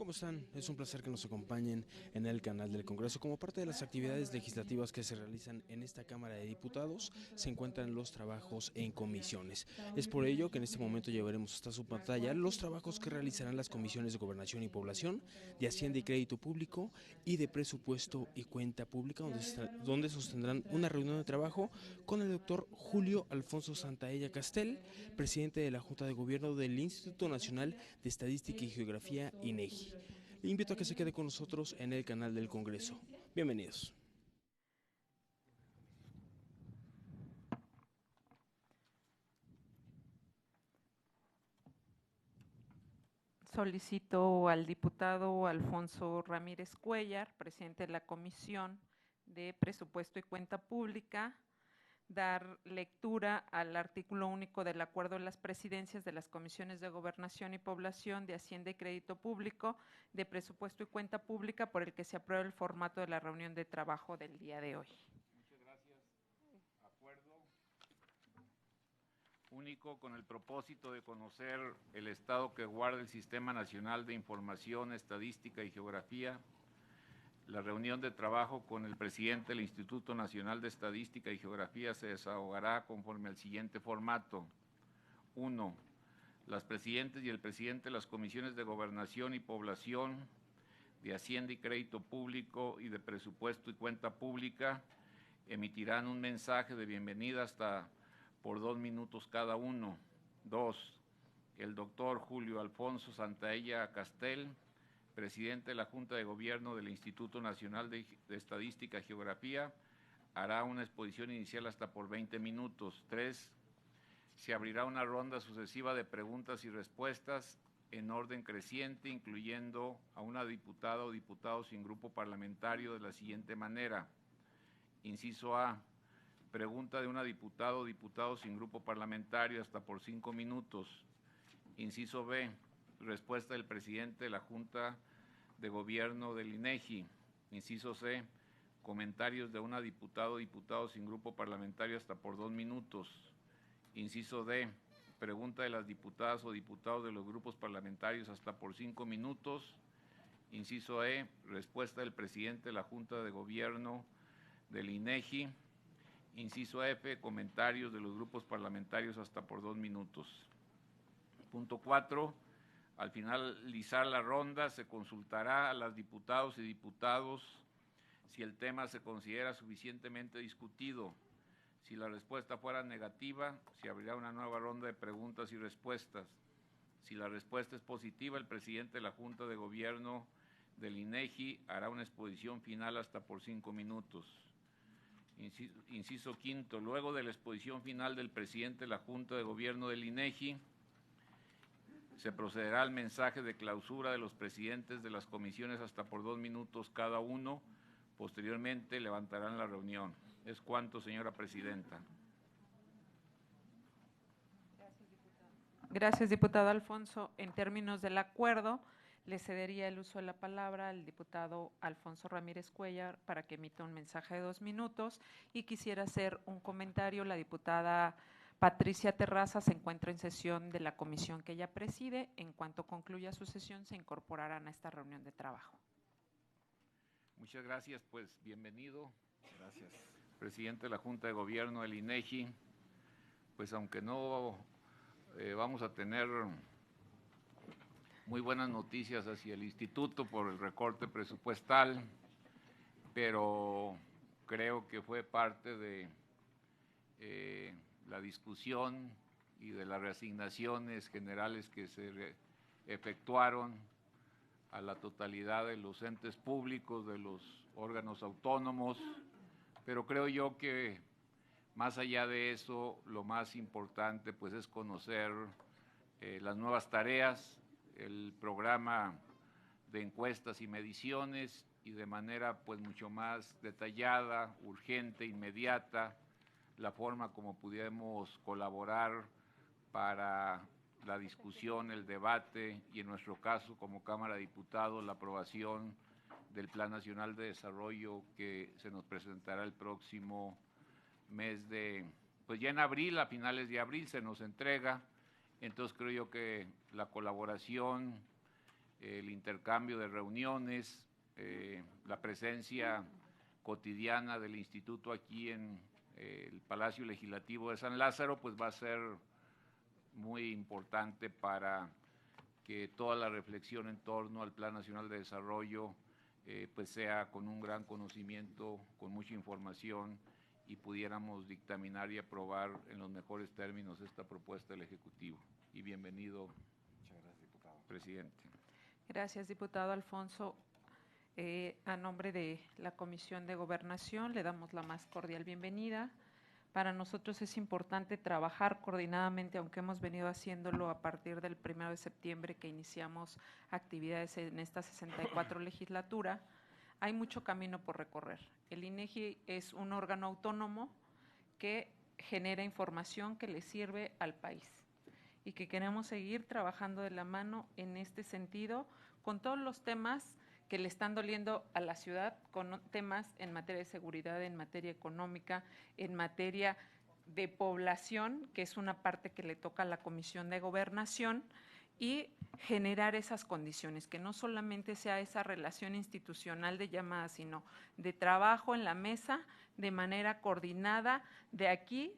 ¿Cómo están? Es un placer que nos acompañen en el canal del Congreso. Como parte de las actividades legislativas que se realizan en esta Cámara de Diputados, se encuentran los trabajos en comisiones. Es por ello que en este momento llevaremos hasta su pantalla los trabajos que realizarán las comisiones de Gobernación y Población, de Hacienda y Crédito Público y de Presupuesto y Cuenta Pública, donde sostendrán una reunión de trabajo con el doctor Julio Alfonso Santaella Castel, presidente de la Junta de Gobierno del Instituto Nacional de Estadística y Geografía, INEGI. Le invito a que se quede con nosotros en el canal del Congreso. Bienvenidos. Solicito al diputado Alfonso Ramírez Cuéllar, presidente de la Comisión de Presupuesto y Cuenta Pública, dar lectura al artículo único del acuerdo de las presidencias de las comisiones de Gobernación y Población, de Hacienda y Crédito Público, de Presupuesto y Cuenta Pública, por el que se aprueba el formato de la reunión de trabajo del día de hoy. Muchas gracias. Acuerdo único con el propósito de conocer el estado que guarda el Sistema Nacional de Información, Estadística y Geografía. La reunión de trabajo con el presidente del Instituto Nacional de Estadística y Geografía se desahogará conforme al siguiente formato. 1. Las presidentes y el presidente de las comisiones de Gobernación y Población, de Hacienda y Crédito Público y de Presupuesto y Cuenta Pública emitirán un mensaje de bienvenida hasta por 2 minutos cada uno. 2. El doctor Julio Alfonso Santaella Castel, presidente de la Junta de Gobierno del Instituto Nacional de Estadística y Geografía, hará una exposición inicial hasta por 20 minutos. 3. Se abrirá una ronda sucesiva de preguntas y respuestas en orden creciente, incluyendo a una diputada o diputado sin grupo parlamentario de la siguiente manera. Inciso A. Pregunta de una diputada o diputado sin grupo parlamentario hasta por 5 minutos. Inciso B. Respuesta del presidente de la Junta de Gobierno del INEGI. Inciso C. Comentarios de una diputada o diputado sin grupo parlamentario hasta por 2 minutos. Inciso D. Pregunta de las diputadas o diputados de los grupos parlamentarios hasta por 5 minutos. Inciso E. Respuesta del presidente de la Junta de Gobierno del INEGI. Inciso F. Comentarios de los grupos parlamentarios hasta por 2 minutos. Punto 4. Al finalizar la ronda se consultará a las diputados y diputados si el tema se considera suficientemente discutido. Si la respuesta fuera negativa, se abrirá una nueva ronda de preguntas y respuestas. Si la respuesta es positiva, el presidente de la Junta de Gobierno del INEGI hará una exposición final hasta por 5 minutos. Inciso quinto, luego de la exposición final del presidente de la Junta de Gobierno del INEGI, se procederá al mensaje de clausura de los presidentes de las comisiones hasta por 2 minutos cada uno. Posteriormente levantarán la reunión. Es cuanto, señora presidenta. Gracias, diputado Alfonso. En términos del acuerdo, le cedería el uso de la palabra al diputado Alfonso Ramírez Cuéllar para que emita un mensaje de 2 minutos, y quisiera hacer un comentario. La diputada Patricia Terraza se encuentra en sesión de la comisión que ella preside. En cuanto concluya su sesión, se incorporarán a esta reunión de trabajo. Muchas gracias, pues bienvenido. Gracias. Presidente de la Junta de Gobierno del INEGI, pues aunque no vamos a tener muy buenas noticias hacia el instituto por el recorte presupuestal, pero creo que fue parte de la discusión y de las reasignaciones generales que se efectuaron a la totalidad de los entes públicos, de los órganos autónomos, pero creo yo que más allá de eso, lo más importante pues es conocer las nuevas tareas, el programa de encuestas y mediciones, y de manera pues mucho más detallada, urgente, inmediata, la forma como pudiéramos colaborar para la discusión, el debate y en nuestro caso como Cámara de Diputados la aprobación del Plan Nacional de Desarrollo que se nos presentará el próximo mes de, pues ya en abril, a finales de abril se nos entrega. Entonces creo yo que la colaboración el intercambio de reuniones, la presencia cotidiana del instituto aquí en el Palacio Legislativo de San Lázaro, pues va a ser muy importante para que toda la reflexión en torno al Plan Nacional de Desarrollo pues sea con un gran conocimiento, con mucha información, y pudiéramos dictaminar y aprobar en los mejores términos esta propuesta del Ejecutivo. Y bienvenido. Muchas gracias, diputado. Presidente. Gracias, diputado Alfonso. A nombre de la Comisión de Gobernación le damos la más cordial bienvenida. Para nosotros es importante trabajar coordinadamente, aunque hemos venido haciéndolo a partir del 1 de septiembre que iniciamos actividades en esta 64 legislatura. Hay mucho camino por recorrer. El INEGI es un órgano autónomo que genera información que le sirve al país y que queremos seguir trabajando de la mano en este sentido con todos los temas que le están doliendo a la ciudad, con temas en materia de seguridad, en materia económica, en materia de población, que es una parte que le toca a la Comisión de Gobernación, y generar esas condiciones, que no solamente sea esa relación institucional de llamada, sino de trabajo en la mesa de manera coordinada de aquí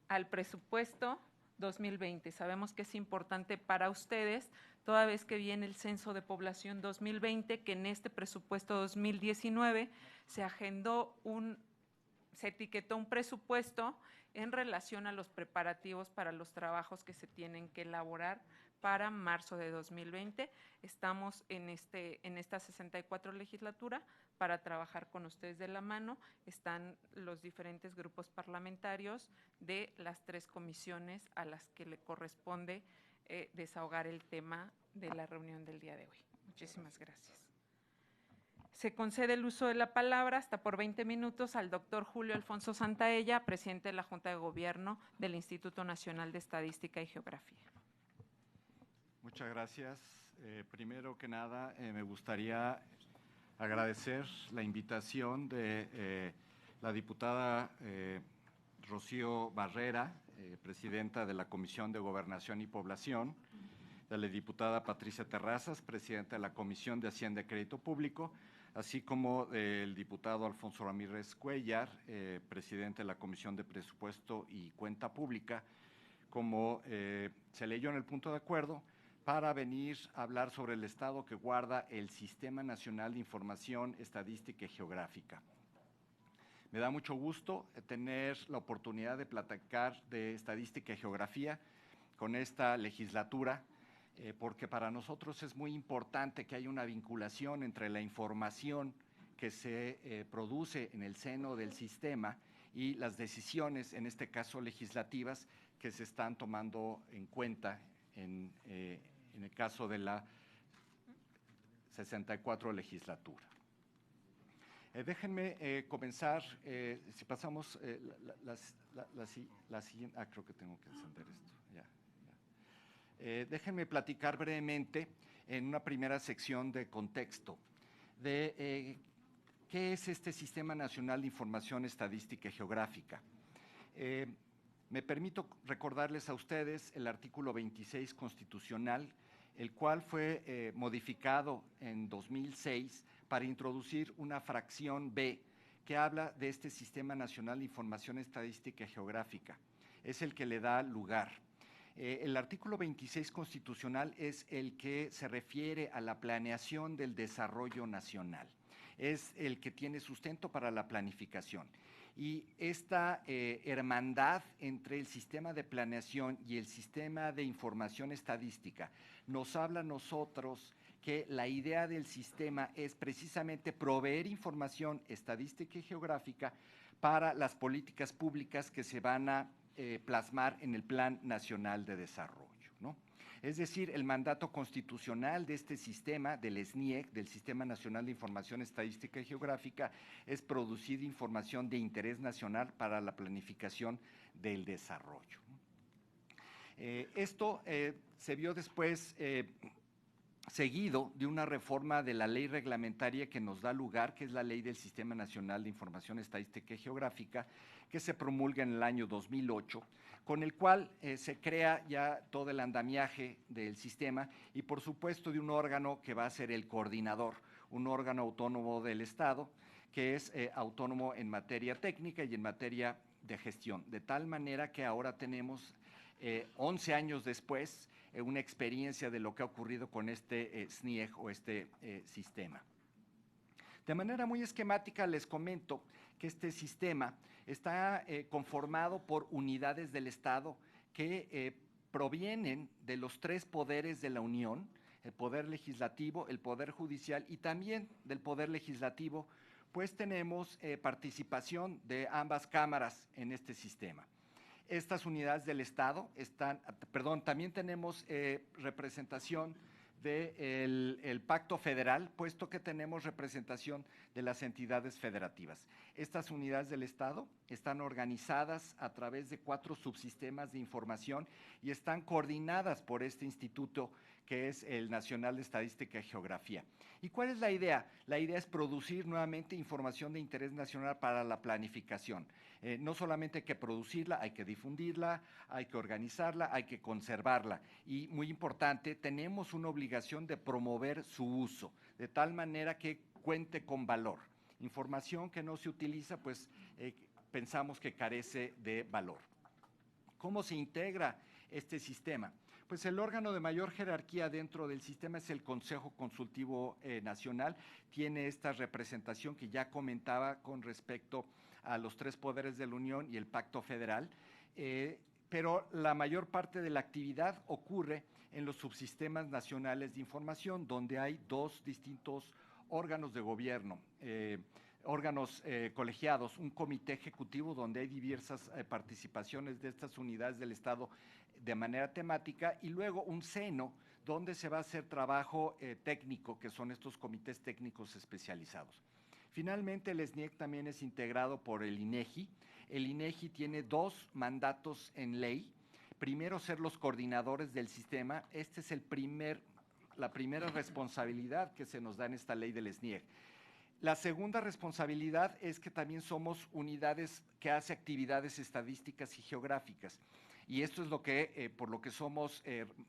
al presupuesto 2020. Sabemos que es importante para ustedes, toda vez que viene el Censo de Población 2020, que en este presupuesto 2019 se etiquetó un presupuesto en relación a los preparativos para los trabajos que se tienen que elaborar para marzo de 2020. Estamos en esta 64 legislatura para trabajar con ustedes de la mano. Están los diferentes grupos parlamentarios de las 3 comisiones a las que le corresponde desahogar el tema de la reunión del día de hoy. Muchísimas gracias. Se concede el uso de la palabra hasta por 20 minutos al doctor Julio Alfonso Santaella, presidente de la Junta de Gobierno del Instituto Nacional de Estadística y Geografía. Muchas gracias. Primero que nada, me gustaría agradecer la invitación de la diputada Rocío Barrera, presidenta de la Comisión de Gobernación y Población, de la diputada Patricia Terrazas, presidenta de la Comisión de Hacienda y Crédito Público, así como del diputado Alfonso Ramírez Cuellar, presidente de la Comisión de Presupuesto y Cuenta Pública, como se leyó en el punto de acuerdo, para venir a hablar sobre el estado que guarda el Sistema Nacional de Información Estadística y Geográfica. Me da mucho gusto tener la oportunidad de platicar de estadística y geografía con esta legislatura, porque para nosotros es muy importante que haya una vinculación entre la información que se produce en el seno del sistema y las decisiones, en este caso legislativas, que se están tomando en cuenta en el caso de la 64 legislatura. Déjenme comenzar, si pasamos la siguiente, creo que tengo que encender esto, ya. Déjenme platicar brevemente en una primera sección de contexto de qué es este Sistema Nacional de Información Estadística y Geográfica. Me permito recordarles a ustedes el artículo 26 constitucional, el cual fue modificado en 2006 para introducir una fracción B que habla de este Sistema Nacional de Información Estadística y Geográfica. Es el que le da lugar. El artículo 26 constitucional es el que se refiere a la planeación del desarrollo nacional. Es el que tiene sustento para la planificación. Y esta hermandad entre el sistema de planeación y el sistema de información estadística nos habla a nosotros que la idea del sistema es precisamente proveer información estadística y geográfica para las políticas públicas que se van a plasmar en el Plan Nacional de Desarrollo, ¿no? Es decir, el mandato constitucional de este sistema, del SNIEG, del Sistema Nacional de Información Estadística y Geográfica, es producir información de interés nacional para la planificación del desarrollo. Esto se vio después seguido de una reforma de la ley reglamentaria que nos da lugar, que es la Ley del Sistema Nacional de Información Estadística y Geográfica, que se promulga en el año 2008, con el cual se crea ya todo el andamiaje del sistema y, por supuesto, de un órgano que va a ser el coordinador, un órgano autónomo del Estado, que es autónomo en materia técnica y en materia de gestión, de tal manera que ahora tenemos 11 años después una experiencia de lo que ha ocurrido con este SNIEG o este sistema. De manera muy esquemática les comento que este sistema está conformado por unidades del Estado que provienen de los 3 poderes de la Unión, el Poder Legislativo, el Poder Judicial y también del Poder Legislativo, pues tenemos participación de ambas cámaras en este sistema. Estas unidades del Estado también tenemos representación del Pacto Federal, puesto que tenemos representación de las entidades federativas. Estas unidades del Estado están organizadas a través de 4 subsistemas de información y están coordinadas por este instituto que es el Nacional de Estadística y Geografía. ¿Y cuál es la idea? La idea es producir nuevamente información de interés nacional para la planificación. No solamente hay que producirla, hay que difundirla, hay que organizarla, hay que conservarla. Y muy importante, tenemos una obligación de promover su uso, de tal manera que cuente con valor. Información que no se utiliza, pues pensamos que carece de valor. ¿Cómo se integra este sistema? Pues el órgano de mayor jerarquía dentro del sistema es el Consejo Consultivo Nacional. Tiene esta representación que ya comentaba con respecto a los 3 poderes de la Unión y el Pacto Federal, pero la mayor parte de la actividad ocurre en los subsistemas nacionales de información, donde hay 2 distintos órganos de gobierno, órganos colegiados, un comité ejecutivo donde hay diversas participaciones de estas unidades del Estado de manera temática, y luego un seno donde se va a hacer trabajo técnico, que son estos comités técnicos especializados. Finalmente, el SNIEG también es integrado por el INEGI. El INEGI tiene 2 mandatos en ley. Primero, ser los coordinadores del sistema. Esta es la primera responsabilidad que se nos da en esta ley del SNIEG. La segunda responsabilidad es que también somos unidades que hace actividades estadísticas y geográficas. Y esto es por lo que somos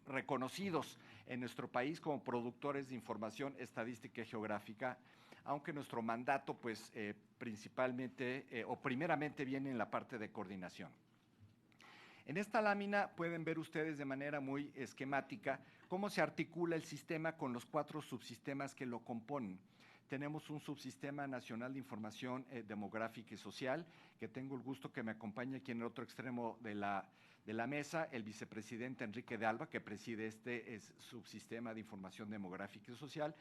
reconocidos en nuestro país como productores de información estadística y geográfica, aunque nuestro mandato, pues, primeramente viene en la parte de coordinación. En esta lámina pueden ver ustedes de manera muy esquemática cómo se articula el sistema con los 4 subsistemas que lo componen. Tenemos un subsistema nacional de información demográfica y social, que tengo el gusto que me acompañe aquí en el otro extremo de la mesa, el vicepresidente Enrique de Alba, que preside este subsistema de información demográfica y social.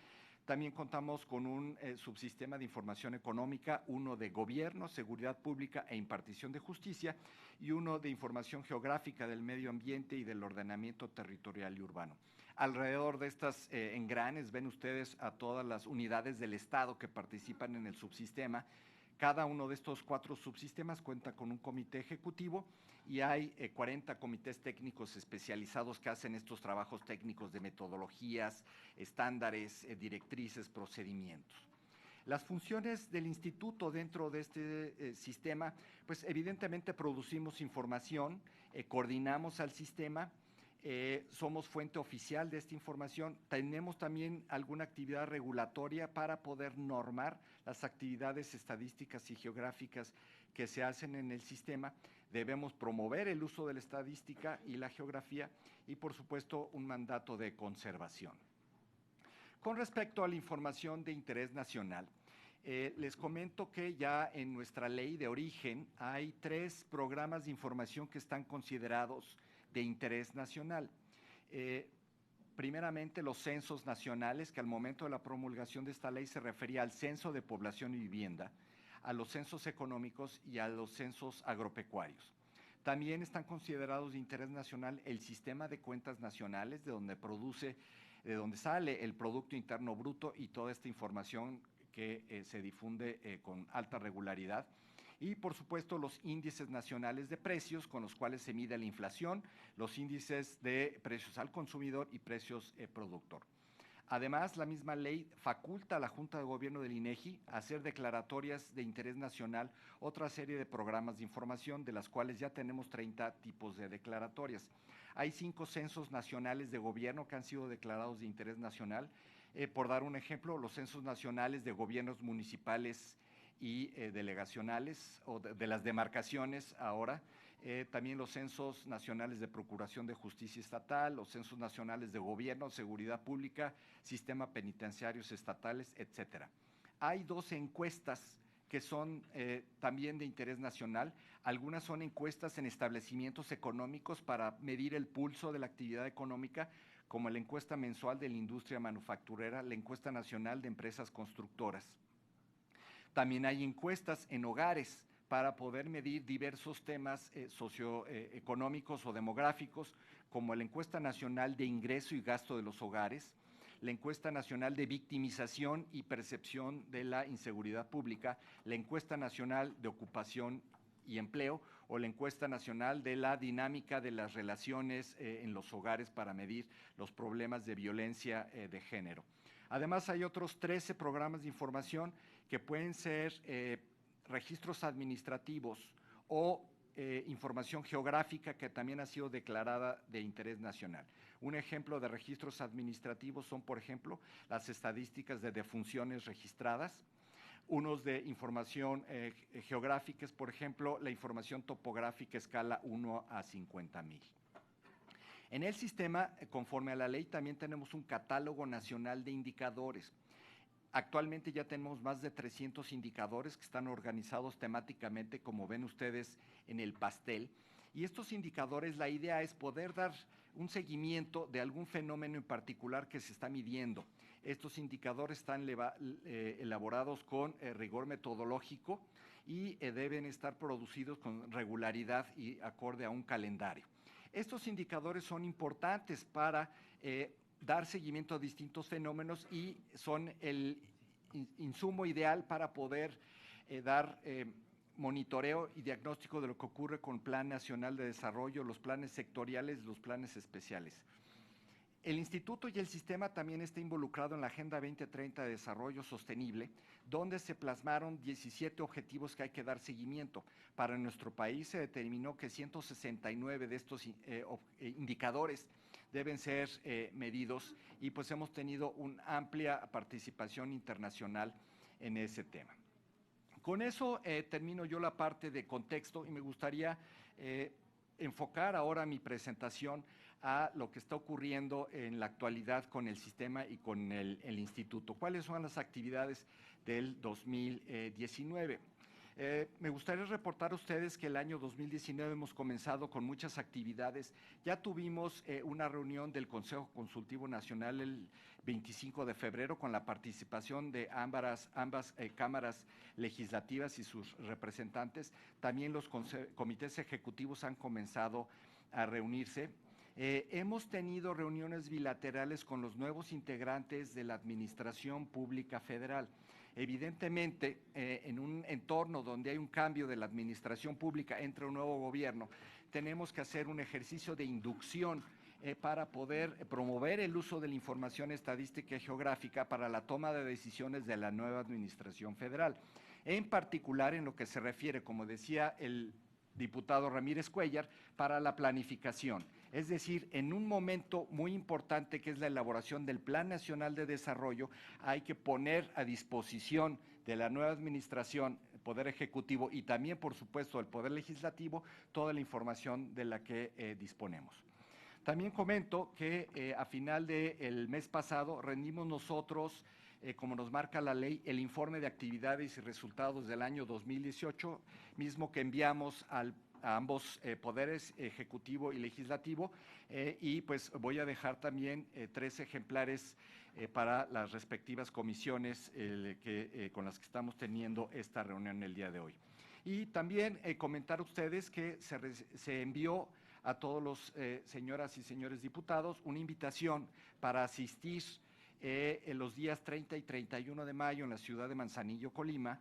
También contamos con un subsistema de información económica, uno de gobierno, seguridad pública e impartición de justicia, y uno de información geográfica del medio ambiente y del ordenamiento territorial y urbano. Alrededor de estas engranes ven ustedes a todas las unidades del Estado que participan en el subsistema. Cada uno de estos 4 subsistemas cuenta con un comité ejecutivo y hay 40 comités técnicos especializados que hacen estos trabajos técnicos de metodologías, estándares, directrices, procedimientos. Las funciones del instituto dentro de este sistema, pues evidentemente producimos información, coordinamos al sistema, somos fuente oficial de esta información, tenemos también alguna actividad regulatoria para poder normar las actividades estadísticas y geográficas que se hacen en el sistema, debemos promover el uso de la estadística y la geografía y, por supuesto, un mandato de conservación. Con respecto a la información de interés nacional, les comento que ya en nuestra ley de origen hay 3 programas de información que están considerados de interés nacional. Primeramente, los censos nacionales, que al momento de la promulgación de esta ley se refería al censo de población y vivienda, a los censos económicos y a los censos agropecuarios. También están considerados de interés nacional el sistema de cuentas nacionales, de donde sale el Producto Interno Bruto y toda esta información que se difunde con alta regularidad. Y, por supuesto, los índices nacionales de precios con los cuales se mide la inflación, los índices de precios al consumidor y precios productor. Además, la misma ley faculta a la Junta de Gobierno del INEGI a hacer declaratorias de interés nacional, otra serie de programas de información, de las cuales ya tenemos 30 tipos de declaratorias. Hay 5 censos nacionales de gobierno que han sido declarados de interés nacional. Por dar un ejemplo, los censos nacionales de gobiernos municipales y delegacionales, o de las demarcaciones ahora, también los censos nacionales de Procuración de Justicia Estatal, los censos nacionales de Gobierno, Seguridad Pública, Sistema Penitenciarios Estatales, etcétera. Hay 12 encuestas que son también de interés nacional. Algunas son encuestas en establecimientos económicos para medir el pulso de la actividad económica, como la encuesta mensual de la industria manufacturera, la encuesta nacional de empresas constructoras. También hay encuestas en hogares para poder medir diversos temas socioeconómicos o demográficos, como la encuesta nacional de ingreso y gasto de los hogares, la encuesta nacional de victimización y percepción de la inseguridad pública, la encuesta nacional de ocupación y empleo, o la encuesta nacional de la dinámica de las relaciones en los hogares para medir los problemas de violencia de género. Además, hay otros 13 programas de información que pueden ser registros administrativos o información geográfica que también ha sido declarada de interés nacional. Un ejemplo de registros administrativos son, por ejemplo, las estadísticas de defunciones registradas. Unos de información geográfica es, por ejemplo, la información topográfica escala 1 a 50,000. En el sistema, conforme a la ley, también tenemos un catálogo nacional de indicadores. Actualmente ya tenemos más de 300 indicadores que están organizados temáticamente, como ven ustedes en el pastel. Y estos indicadores, la idea es poder dar un seguimiento de algún fenómeno en particular que se está midiendo. Estos indicadores están elaborados con rigor metodológico y deben estar producidos con regularidad y acorde a un calendario. Estos indicadores son importantes para dar seguimiento a distintos fenómenos y son el insumo ideal para poder dar monitoreo y diagnóstico de lo que ocurre con el Plan Nacional de Desarrollo, los planes sectoriales, los planes especiales. El instituto y el sistema también está involucrado en la Agenda 2030 de Desarrollo Sostenible, donde se plasmaron 17 objetivos que hay que dar seguimiento. Para nuestro país se determinó que 169 de estos indicadores deben ser medidos y pues hemos tenido una amplia participación internacional en ese tema. Con eso termino yo la parte de contexto y me gustaría enfocar ahora mi presentación a lo que está ocurriendo en la actualidad con el sistema y con el instituto. ¿Cuáles son las actividades del 2019? Me gustaría reportar a ustedes que el año 2019 hemos comenzado con muchas actividades. Ya tuvimos una reunión del Consejo Consultivo Nacional el 25 de febrero con la participación de ambas cámaras legislativas y sus representantes. También los comités ejecutivos han comenzado a reunirse. Hemos tenido reuniones bilaterales con los nuevos integrantes de la Administración Pública Federal. Evidentemente, en un entorno donde hay un cambio de la administración pública, entra un nuevo gobierno, tenemos que hacer un ejercicio de inducción para poder promover el uso de la información estadística y geográfica para la toma de decisiones de la nueva administración federal. En particular, en lo que se refiere, como decía el diputado Ramírez Cuellar, para la planificación. Es decir, en un momento muy importante que es la elaboración del Plan Nacional de Desarrollo, hay que poner a disposición de la nueva administración, el Poder Ejecutivo y también, por supuesto, el Poder Legislativo, toda la información de la que disponemos. También comento que a final del mes pasado rendimos nosotros, como nos marca la ley, el informe de actividades y resultados del año 2018, mismo que enviamos a ambos poderes, ejecutivo y legislativo, y pues voy a dejar también 3 ejemplares para las respectivas comisiones con las que estamos teniendo esta reunión el día de hoy. Y también comentar a ustedes que se envió a todos los señoras y señores diputados una invitación para asistir en los días 30 y 31 de mayo en la ciudad de Manzanillo, Colima,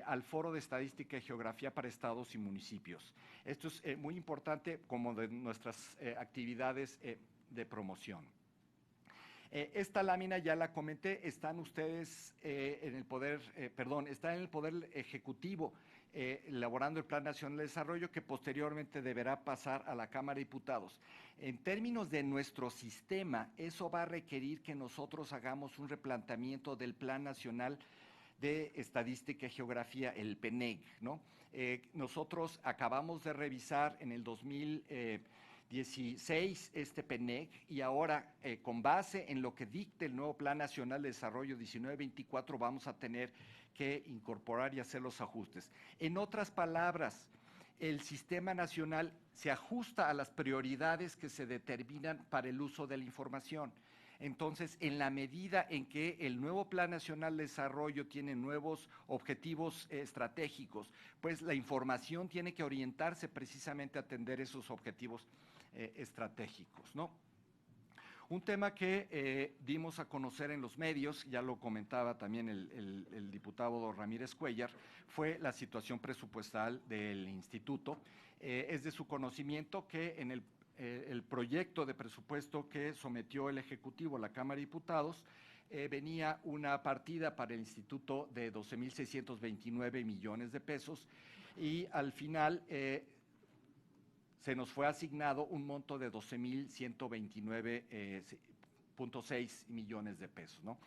al Foro de Estadística y Geografía para Estados y Municipios. Esto es muy importante como de nuestras actividades de promoción. Esta lámina ya la comenté, están ustedes en el poder, está en el Poder Ejecutivo elaborando el Plan Nacional de Desarrollo que posteriormente deberá pasar a la Cámara de Diputados. En términos de nuestro sistema, eso va a requerir que nosotros hagamos un replanteamiento del Plan Nacional de Estadística y Geografía, el PNEG, ¿no? Nosotros acabamos de revisar en el 2016 este PNEG y ahora con base en lo que dicte el nuevo Plan Nacional de Desarrollo 19-24 vamos a tener que incorporar y hacer los ajustes. En otras palabras, el sistema nacional se ajusta a las prioridades que se determinan para el uso de la información. Entonces, en la medida en que el nuevo Plan Nacional de Desarrollo tiene nuevos objetivos estratégicos, pues la información tiene que orientarse precisamente a atender esos objetivos estratégicos, ¿no? Un tema que dimos a conocer en los medios, ya lo comentaba también el diputado Ramírez Cuéllar, fue la situación presupuestal del instituto. Es de su conocimiento que en el proyecto de presupuesto que sometió el Ejecutivo a la Cámara de Diputados, venía una partida para el instituto de 12,629 millones de pesos y al final se nos fue asignado un monto de 12,129,6 millones de pesos, ¿no?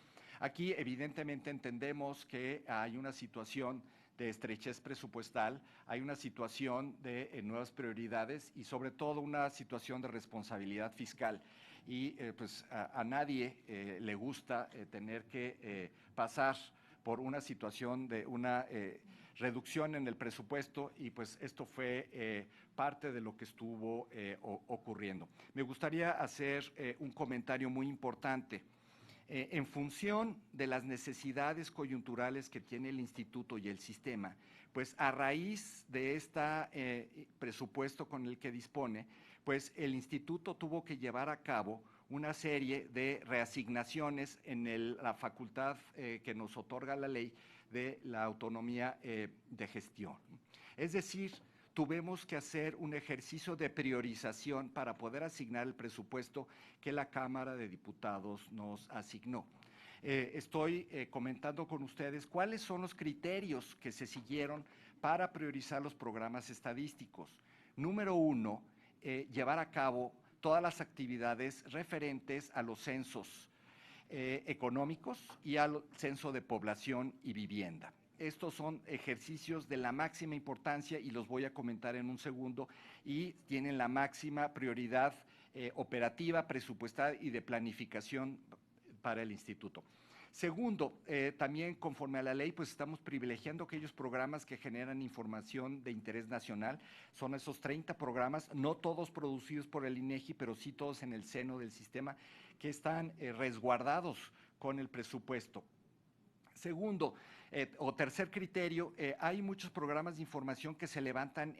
Aquí evidentemente entendemos que hay una situación de estrechez presupuestal, hay una situación de nuevas prioridades y sobre todo una situación de responsabilidad fiscal. Y pues a nadie le gusta tener que pasar por una situación de una reducción en el presupuesto y pues esto fue parte de lo que estuvo ocurriendo. Me gustaría hacer un comentario muy importante. En función de las necesidades coyunturales que tiene el instituto y el sistema, pues a raíz de este presupuesto con el que dispone, pues el instituto tuvo que llevar a cabo una serie de reasignaciones en la facultad que nos otorga la ley de la autonomía de gestión. Es decir, tuvimos que hacer un ejercicio de priorización para poder asignar el presupuesto que la Cámara de Diputados nos asignó. Estoy comentando con ustedes cuáles son los criterios que se siguieron para priorizar los programas estadísticos. Número 1, llevar a cabo todas las actividades referentes a los censos económicos y al censo de población y vivienda. Estos son ejercicios de la máxima importancia y los voy a comentar en un segundo y tienen la máxima prioridad operativa, presupuestal y de planificación para el instituto. Segundo, también conforme a la ley, pues estamos privilegiando aquellos programas que generan información de interés nacional. Son esos 30 programas, no todos producidos por el INEGI, pero sí todos en el seno del sistema, que están resguardados con el presupuesto. Segundo, o tercer criterio, hay muchos programas de información que se levantan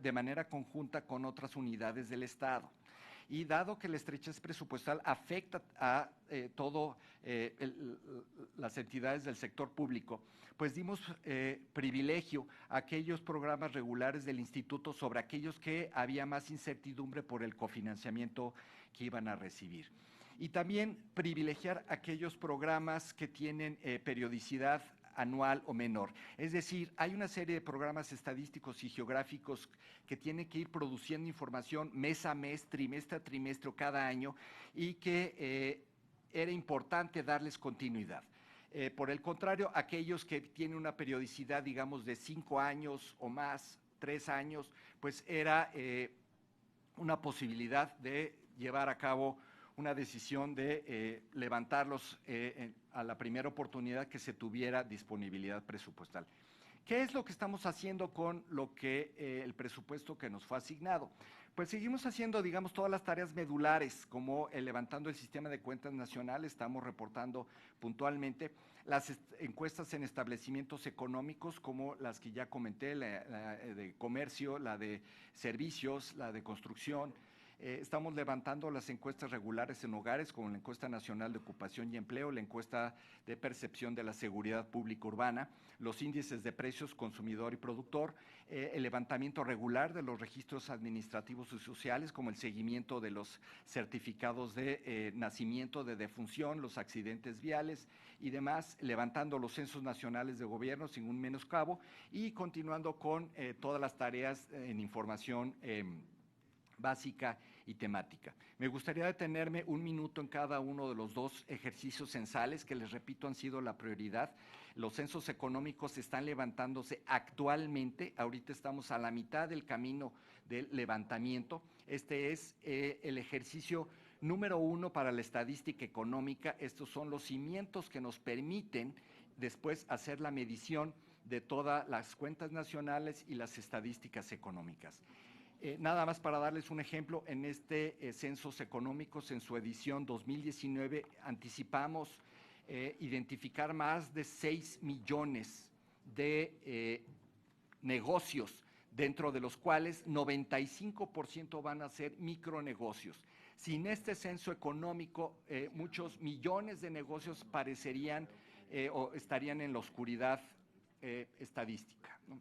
de manera conjunta con otras unidades del Estado. Y dado que la estrechez presupuestal afecta a todas las entidades del sector público, pues dimos privilegio a aquellos programas regulares del instituto sobre aquellos que había más incertidumbre por el cofinanciamiento que iban a recibir. Y también privilegiar aquellos programas que tienen periodicidad anual o menor. Es decir, hay una serie de programas estadísticos y geográficos que tienen que ir produciendo información mes a mes, trimestre a trimestre o cada año y que era importante darles continuidad. Por el contrario, aquellos que tienen una periodicidad, digamos, de 5 años o más, 3 años, pues era una posibilidad de llevar a cabo una decisión de levantarlos a la primera oportunidad que se tuviera disponibilidad presupuestal. ¿Qué es lo que estamos haciendo con el presupuesto que nos fue asignado? Pues seguimos haciendo, digamos, todas las tareas medulares, como levantando el sistema de cuentas nacional, estamos reportando puntualmente las encuestas en establecimientos económicos, como las que ya comenté, la de comercio, la de servicios, la de construcción, Estamos levantando las encuestas regulares en hogares, como la encuesta nacional de ocupación y empleo, la encuesta de percepción de la seguridad pública urbana, los índices de precios consumidor y productor, el levantamiento regular de los registros administrativos y sociales, como el seguimiento de los certificados de nacimiento, de defunción, los accidentes viales y demás, levantando los censos nacionales de gobierno sin un menoscabo y continuando con todas las tareas en información básica y temática. Me gustaría detenerme un minuto en cada uno de los dos ejercicios censales que, les repito, han sido la prioridad. Los censos económicos están levantándose actualmente, ahorita estamos a la mitad del camino del levantamiento. Este es el ejercicio número 1 para la estadística económica. Estos son los cimientos que nos permiten después hacer la medición de todas las cuentas nacionales y las estadísticas económicas. Nada más para darles un ejemplo, en este Censos Económicos, en su edición 2019, anticipamos identificar más de 6 millones de negocios, dentro de los cuales 95% van a ser micronegocios. Sin este censo económico, muchos millones de negocios parecerían o estarían en la oscuridad estadística, ¿no?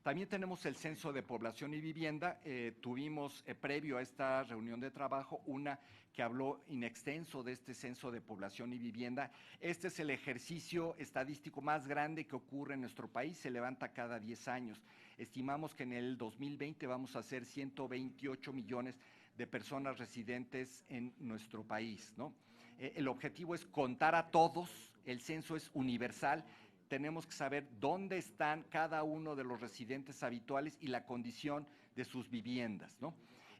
También tenemos el censo de población y vivienda. Tuvimos previo a esta reunión de trabajo una que habló in extenso de este censo de población y vivienda. Este es el ejercicio estadístico más grande que ocurre en nuestro país, se levanta cada 10 años. Estimamos que en el 2020 vamos a ser 128 millones de personas residentes en nuestro país, ¿no? El objetivo es contar a todos, el censo es universal. Tenemos que saber dónde están cada uno de los residentes habituales y la condición de sus viviendas, ¿no?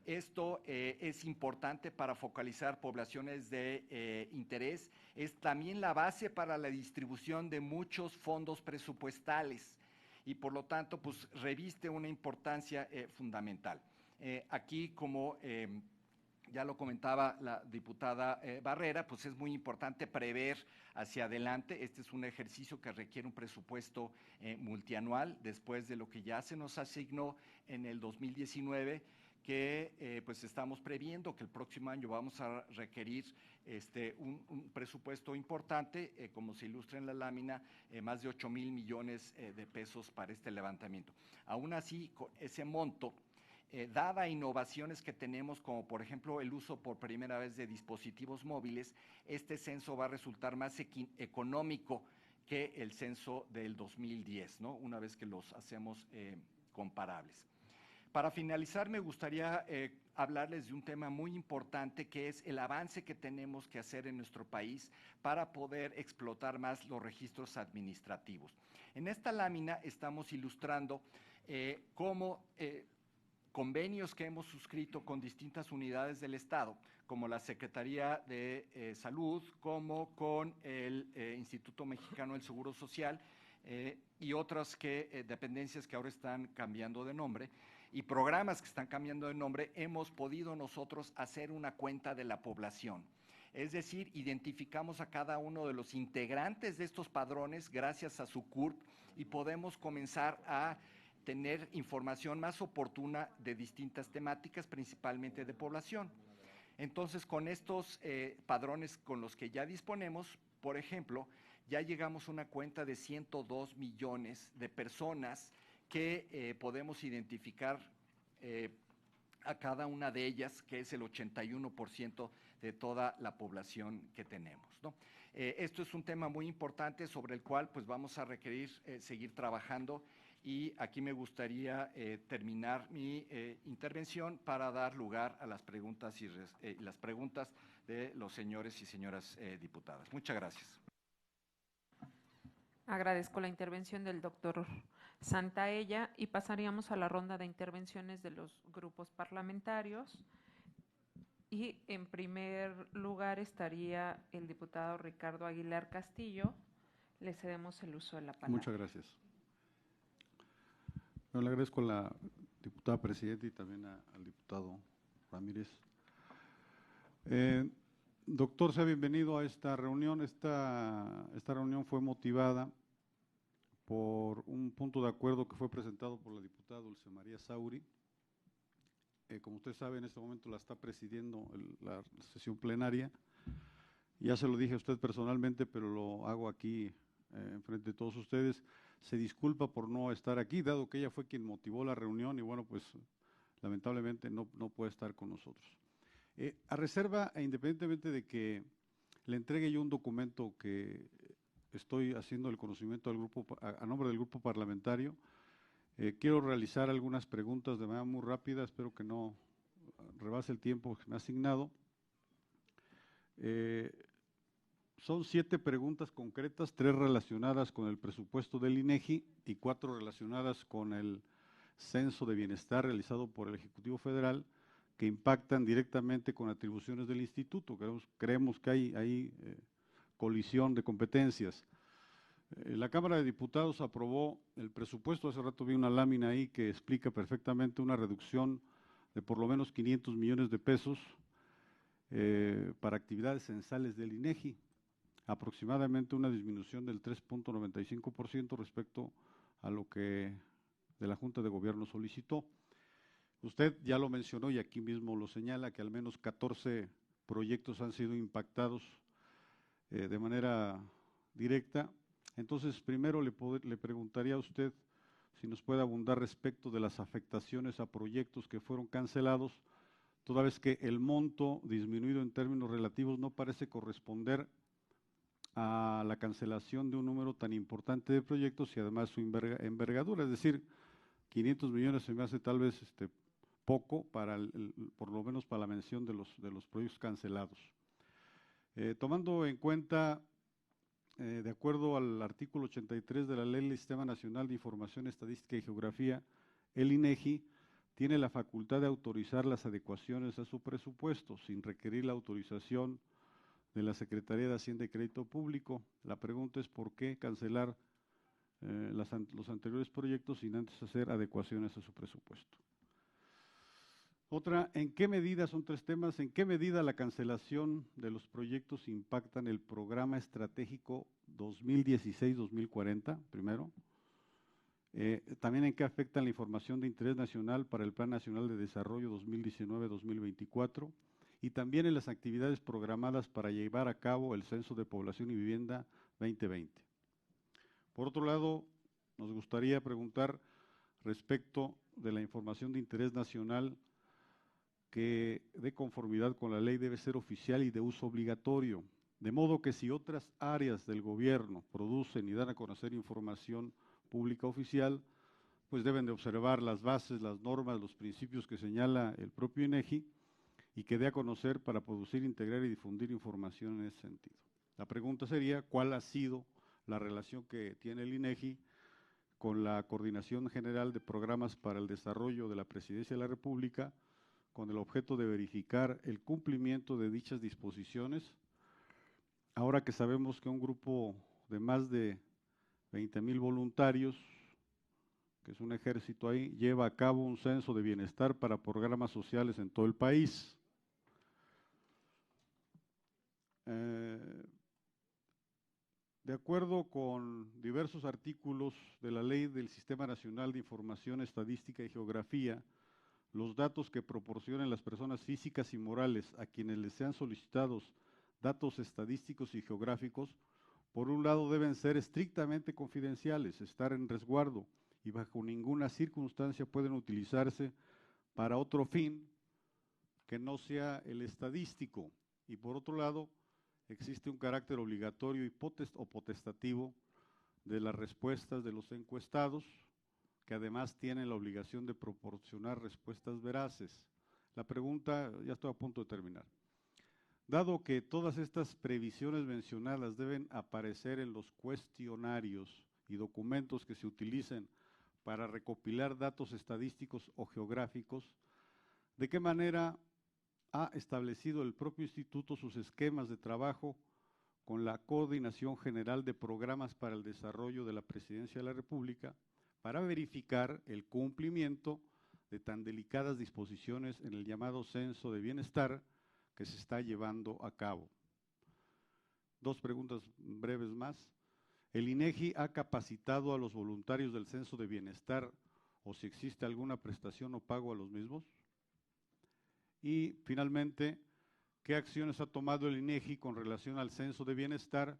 Esto es importante para focalizar poblaciones de interés. Es también la base para la distribución de muchos fondos presupuestales y, por lo tanto, pues reviste una importancia fundamental. Aquí, como ya lo comentaba la diputada Barrera, pues es muy importante prever hacia adelante. Este es un ejercicio que requiere un presupuesto multianual, después de lo que ya se nos asignó en el 2019, que pues estamos previendo que el próximo año vamos a requerir un presupuesto importante, como se ilustra en la lámina, más de 8,000 millones de pesos para este levantamiento. Aún así, con ese monto, dada innovaciones que tenemos, como por ejemplo el uso por primera vez de dispositivos móviles, este censo va a resultar más económico que el censo del 2010, ¿no? Una vez que los hacemos comparables. Para finalizar, me gustaría hablarles de un tema muy importante, que es el avance que tenemos que hacer en nuestro país para poder explotar más los registros administrativos. En esta lámina estamos ilustrando cómo convenios que hemos suscrito con distintas unidades del Estado, como la Secretaría de Salud, como con el Instituto Mexicano del Seguro Social y otras dependencias que ahora están cambiando de nombre, y programas que están cambiando de nombre, hemos podido nosotros hacer una cuenta de la población. Es decir, identificamos a cada uno de los integrantes de estos padrones gracias a su CURP y podemos comenzar a tener información más oportuna de distintas temáticas, principalmente de población. Entonces, con estos padrones con los que ya disponemos, por ejemplo, ya llegamos a una cuenta de 102 millones de personas que podemos identificar a cada una de ellas, que es el 81% de toda la población que tenemos, ¿no? Esto es un tema muy importante sobre el cual pues vamos a requerir seguir trabajando. Y aquí me gustaría terminar mi intervención para dar lugar a las preguntas las preguntas de los señores y señoras diputadas. Muchas gracias. Agradezco la intervención del doctor Santaella y pasaríamos a la ronda de intervenciones de los grupos parlamentarios. Y en primer lugar estaría el diputado Ricardo Aguilar Castillo. Le cedemos el uso de la palabra. Muchas gracias. Yo le agradezco a la diputada presidenta y también al diputado Ramírez. Doctor, sea bienvenido a esta reunión. Esta reunión fue motivada por un punto de acuerdo que fue presentado por la diputada Dulce María Sauri como usted sabe, en este momento la está presidiendo la sesión plenaria. Ya se lo dije a usted personalmente, pero lo hago aquí enfrente de todos ustedes. Se disculpa por no estar aquí, dado que ella fue quien motivó la reunión y bueno, pues lamentablemente no puede estar con nosotros. A reserva e independientemente de que le entregue yo un documento que estoy haciendo el conocimiento al grupo, a nombre del grupo parlamentario, quiero realizar algunas preguntas de manera muy rápida, espero que no rebase el tiempo que me ha asignado. Son 7 preguntas concretas, 3 relacionadas con el presupuesto del INEGI y 4 relacionadas con el censo de bienestar realizado por el Ejecutivo Federal, que impactan directamente con atribuciones del instituto. Creemos que hay colisión de competencias. La Cámara de Diputados aprobó el presupuesto, hace rato vi una lámina ahí que explica perfectamente una reducción de por lo menos 500 millones de pesos para actividades censales del INEGI, aproximadamente una disminución del 3.95% respecto a lo que de la Junta de Gobierno solicitó. Usted ya lo mencionó y aquí mismo lo señala, que al menos 14 proyectos han sido impactados de manera directa. Entonces, primero le preguntaría a usted si nos puede abundar respecto de las afectaciones a proyectos que fueron cancelados, toda vez que el monto disminuido en términos relativos no parece corresponder a la cancelación de un número tan importante de proyectos y además su envergadura, es decir, 500 millones se me hace tal vez poco para por lo menos para la mención de los proyectos cancelados. Tomando en cuenta, de acuerdo al artículo 83 de la Ley del Sistema Nacional de Información Estadística y Geografía, el INEGI tiene la facultad de autorizar las adecuaciones a su presupuesto sin requerir la autorización de la Secretaría de Hacienda y Crédito Público. La pregunta es por qué cancelar los anteriores proyectos sin antes hacer adecuaciones a su presupuesto. Otra, ¿en qué medida, son 3 temas, en qué medida la cancelación de los proyectos impactan el programa estratégico 2016-2040, primero? También en qué afectan la información de interés nacional para el Plan Nacional de Desarrollo 2019-2024 y también en las actividades programadas para llevar a cabo el Censo de Población y Vivienda 2020. Por otro lado, nos gustaría preguntar respecto de la información de interés nacional que de conformidad con la ley debe ser oficial y de uso obligatorio, de modo que si otras áreas del gobierno producen y dan a conocer información pública oficial, pues deben de observar las bases, las normas, los principios que señala el propio INEGI y que dé a conocer para producir, integrar y difundir información en ese sentido. La pregunta sería, ¿cuál ha sido la relación que tiene el INEGI con la Coordinación General de Programas para el Desarrollo de la Presidencia de la República, con el objeto de verificar el cumplimiento de dichas disposiciones, ahora que sabemos que un grupo de más de 20,000 voluntarios, que es un ejército ahí, lleva a cabo un censo de bienestar para programas sociales en todo el país? De acuerdo con diversos artículos de la Ley del Sistema Nacional de Información Estadística y Geografía, los datos que proporcionen las personas físicas y morales a quienes les sean solicitados datos estadísticos y geográficos, por un lado deben ser estrictamente confidenciales, estar en resguardo y bajo ninguna circunstancia pueden utilizarse para otro fin que no sea el estadístico. Y por otro lado, existe un carácter obligatorio y potestativo de las respuestas de los encuestados, que además tienen la obligación de proporcionar respuestas veraces. La pregunta, ya estoy a punto de terminar. Dado que todas estas previsiones mencionadas deben aparecer en los cuestionarios y documentos que se utilicen para recopilar datos estadísticos o geográficos, ¿de qué manera ha establecido el propio instituto sus esquemas de trabajo con la Coordinación General de Programas para el Desarrollo de la Presidencia de la República para verificar el cumplimiento de tan delicadas disposiciones en el llamado Censo de Bienestar que se está llevando a cabo? 2 preguntas breves más. ¿El INEGI ha capacitado a los voluntarios del Censo de Bienestar o si existe alguna prestación o pago a los mismos? Y finalmente, ¿qué acciones ha tomado el INEGI con relación al censo de bienestar,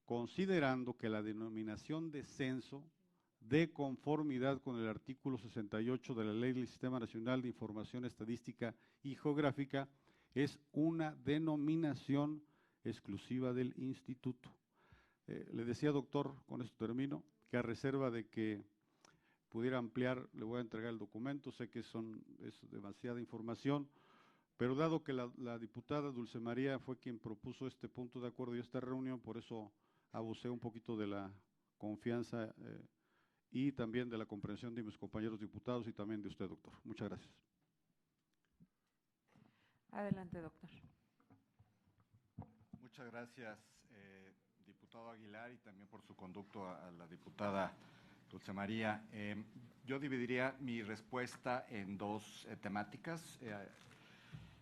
considerando que la denominación de censo, de conformidad con el artículo 68 de la Ley del Sistema Nacional de Información Estadística y Geográfica, es una denominación exclusiva del instituto? Le decía, doctor, con esto termino, que a reserva de que pudiera ampliar, le voy a entregar el documento, sé que es demasiada información, pero dado que la diputada Dulce María fue quien propuso este punto de acuerdo y esta reunión, por eso abusé un poquito de la confianza y también de la comprensión de mis compañeros diputados y también de usted, doctor. Muchas gracias. Adelante, doctor. Muchas gracias, diputado Aguilar, y también por su conducto a la diputada Dulce María. Yo dividiría mi respuesta en dos temáticas.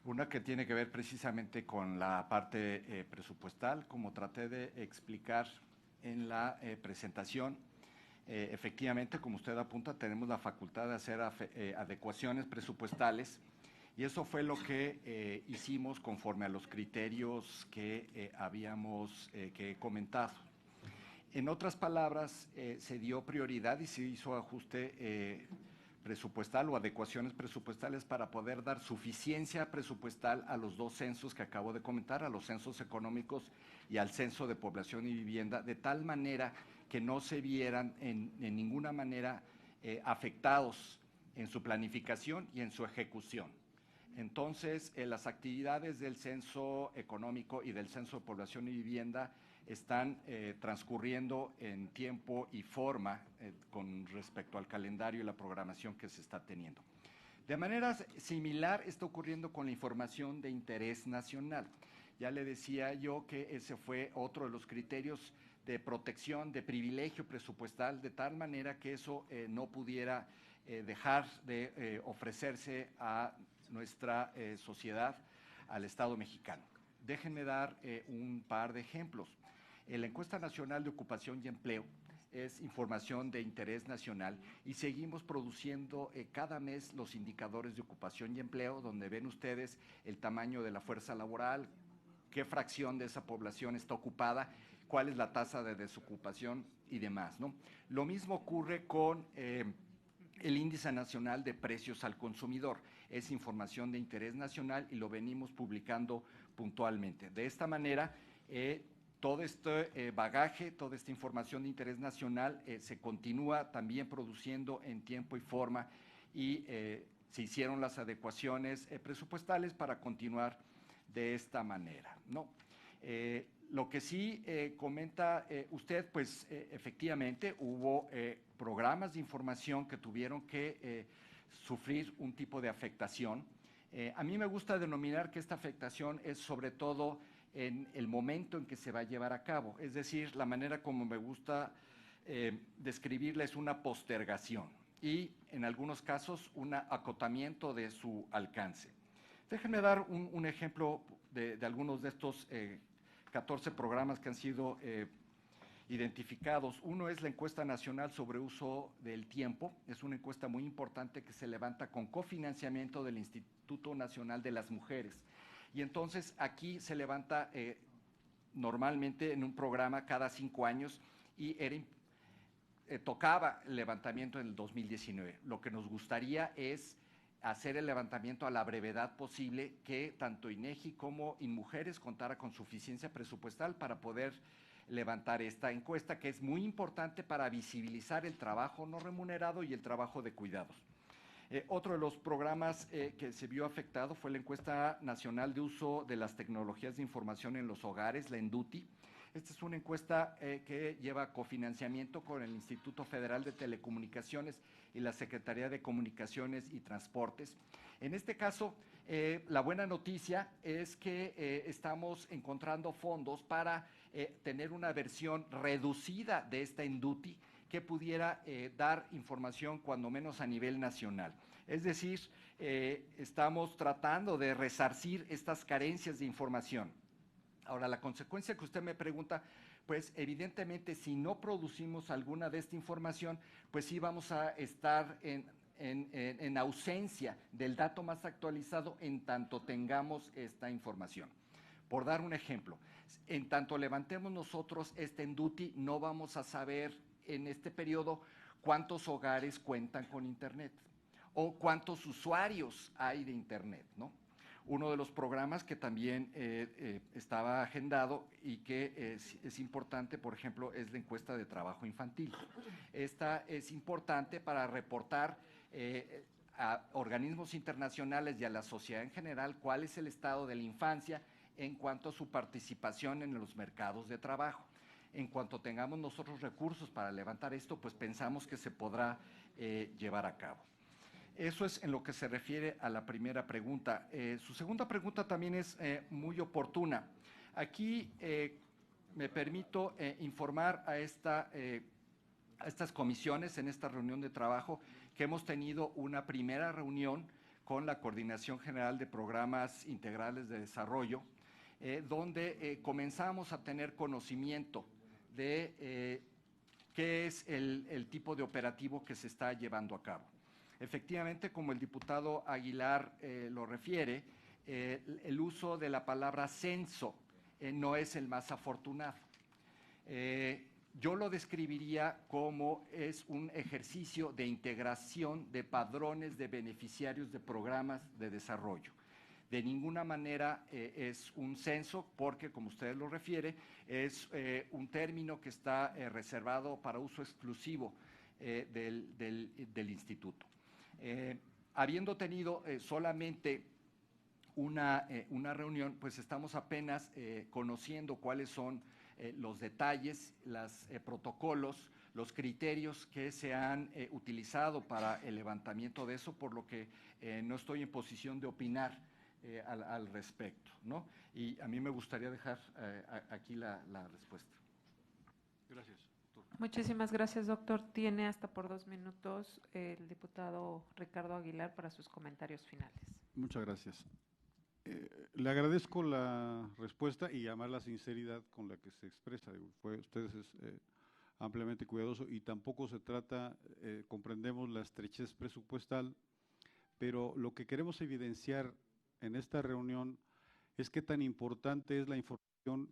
Una que tiene que ver precisamente con la parte presupuestal, como traté de explicar en la presentación. Efectivamente, como usted apunta, tenemos la facultad de hacer adecuaciones presupuestales, y eso fue lo que hicimos conforme a los criterios que que he comentado. En otras palabras, se dio prioridad y se hizo ajuste presupuestal o adecuaciones presupuestales para poder dar suficiencia presupuestal a los dos censos que acabo de comentar, a los censos económicos y al censo de población y vivienda, de tal manera que no se vieran en ninguna manera afectados en su planificación y en su ejecución. Entonces, las actividades del censo económico y del censo de población y vivienda están transcurriendo en tiempo y forma con respecto al calendario y la programación que se está teniendo. De manera similar está ocurriendo con la información de interés nacional. Ya le decía yo que ese fue otro de los criterios de protección, de privilegio presupuestal, de tal manera que eso no pudiera dejar de ofrecerse a nuestra sociedad, al Estado mexicano. Déjenme dar un par de ejemplos. La Encuesta Nacional de Ocupación y Empleo es información de interés nacional y seguimos produciendo cada mes los indicadores de ocupación y empleo, donde ven ustedes el tamaño de la fuerza laboral, qué fracción de esa población está ocupada, cuál es la tasa de desocupación y demás, ¿no? Lo mismo ocurre con el Índice Nacional de Precios al Consumidor. Es información de interés nacional y lo venimos publicando puntualmente. De esta manera, todo este bagaje, toda esta información de interés nacional se continúa también produciendo en tiempo y forma, y se hicieron las adecuaciones presupuestales para continuar de esta manera, ¿no? Lo que sí comenta usted, pues efectivamente hubo programas de información que tuvieron que sufrir un tipo de afectación. A mí me gusta denominar que esta afectación es sobre todo en el momento en que se va a llevar a cabo, es decir, la manera como me gusta describirla es una postergación y en algunos casos un acotamiento de su alcance. Déjenme dar un ejemplo de algunos de estos 14 programas que han sido identificados. Uno es la Encuesta Nacional sobre Uso del Tiempo. Es una encuesta muy importante que se levanta con cofinanciamiento del Instituto Nacional de las Mujeres. Y entonces aquí se levanta normalmente en un programa cada 5 años y tocaba el levantamiento en el 2019. Lo que nos gustaría es hacer el levantamiento a la brevedad posible, que tanto INEGI como INMujeres contara con suficiencia presupuestal para poder levantar esta encuesta, que es muy importante para visibilizar el trabajo no remunerado y el trabajo de cuidados. Otro de los programas que se vio afectado fue la Encuesta Nacional de Uso de las Tecnologías de Información en los Hogares, la ENDUTI. Esta es una encuesta que lleva cofinanciamiento con el Instituto Federal de Telecomunicaciones y la Secretaría de Comunicaciones y Transportes. En este caso, la buena noticia es que estamos encontrando fondos para tener una versión reducida de esta ENDUTI que pudiera dar información cuando menos a nivel nacional. Es decir, estamos tratando de resarcir estas carencias de información. Ahora, la consecuencia que usted me pregunta, pues evidentemente si no producimos alguna de esta información, pues sí vamos a estar en ausencia del dato más actualizado en tanto tengamos esta información. Por dar un ejemplo, en tanto levantemos nosotros este ENDUTI, no vamos a saber en este periodo cuántos hogares cuentan con Internet o cuántos usuarios hay de Internet, ¿no? Uno de los programas que también estaba agendado y que es importante, por ejemplo, es la encuesta de trabajo infantil. Esta es importante para reportar a organismos internacionales y a la sociedad en general cuál es el estado de la infancia en cuanto a su participación en los mercados de trabajo. En cuanto tengamos nosotros recursos para levantar esto, pues pensamos que se podrá llevar a cabo. Eso es en lo que se refiere a la primera pregunta. Su segunda pregunta también es muy oportuna. Aquí me permito informar a estas comisiones en esta reunión de trabajo que hemos tenido una primera reunión con la Coordinación General de Programas Integrales de Desarrollo, donde comenzamos a tener conocimiento de qué es el tipo de operativo que se está llevando a cabo. Efectivamente, como el diputado Aguilar lo refiere, el uso de la palabra censo no es el más afortunado. Yo lo describiría como es un ejercicio de integración de padrones de beneficiarios de programas de desarrollo. De ninguna manera es un censo porque, como usted lo refiere, es un término que está reservado para uso exclusivo del instituto. Habiendo tenido solamente una reunión, pues estamos apenas conociendo cuáles son los detalles, los protocolos, los criterios que se han utilizado para el levantamiento de eso, por lo que no estoy en posición de opinar al respecto, ¿no? Y a mí me gustaría dejar aquí la respuesta. Gracias, doctor. Muchísimas gracias, doctor. Tiene hasta por 2 minutos el diputado Ricardo Aguilar para sus comentarios finales. Muchas gracias. Le agradezco la respuesta y además la sinceridad con la que se expresa. Usted es ampliamente cuidadoso y tampoco se trata, comprendemos la estrechez presupuestal, pero lo que queremos evidenciar en esta reunión es qué tan importante es la información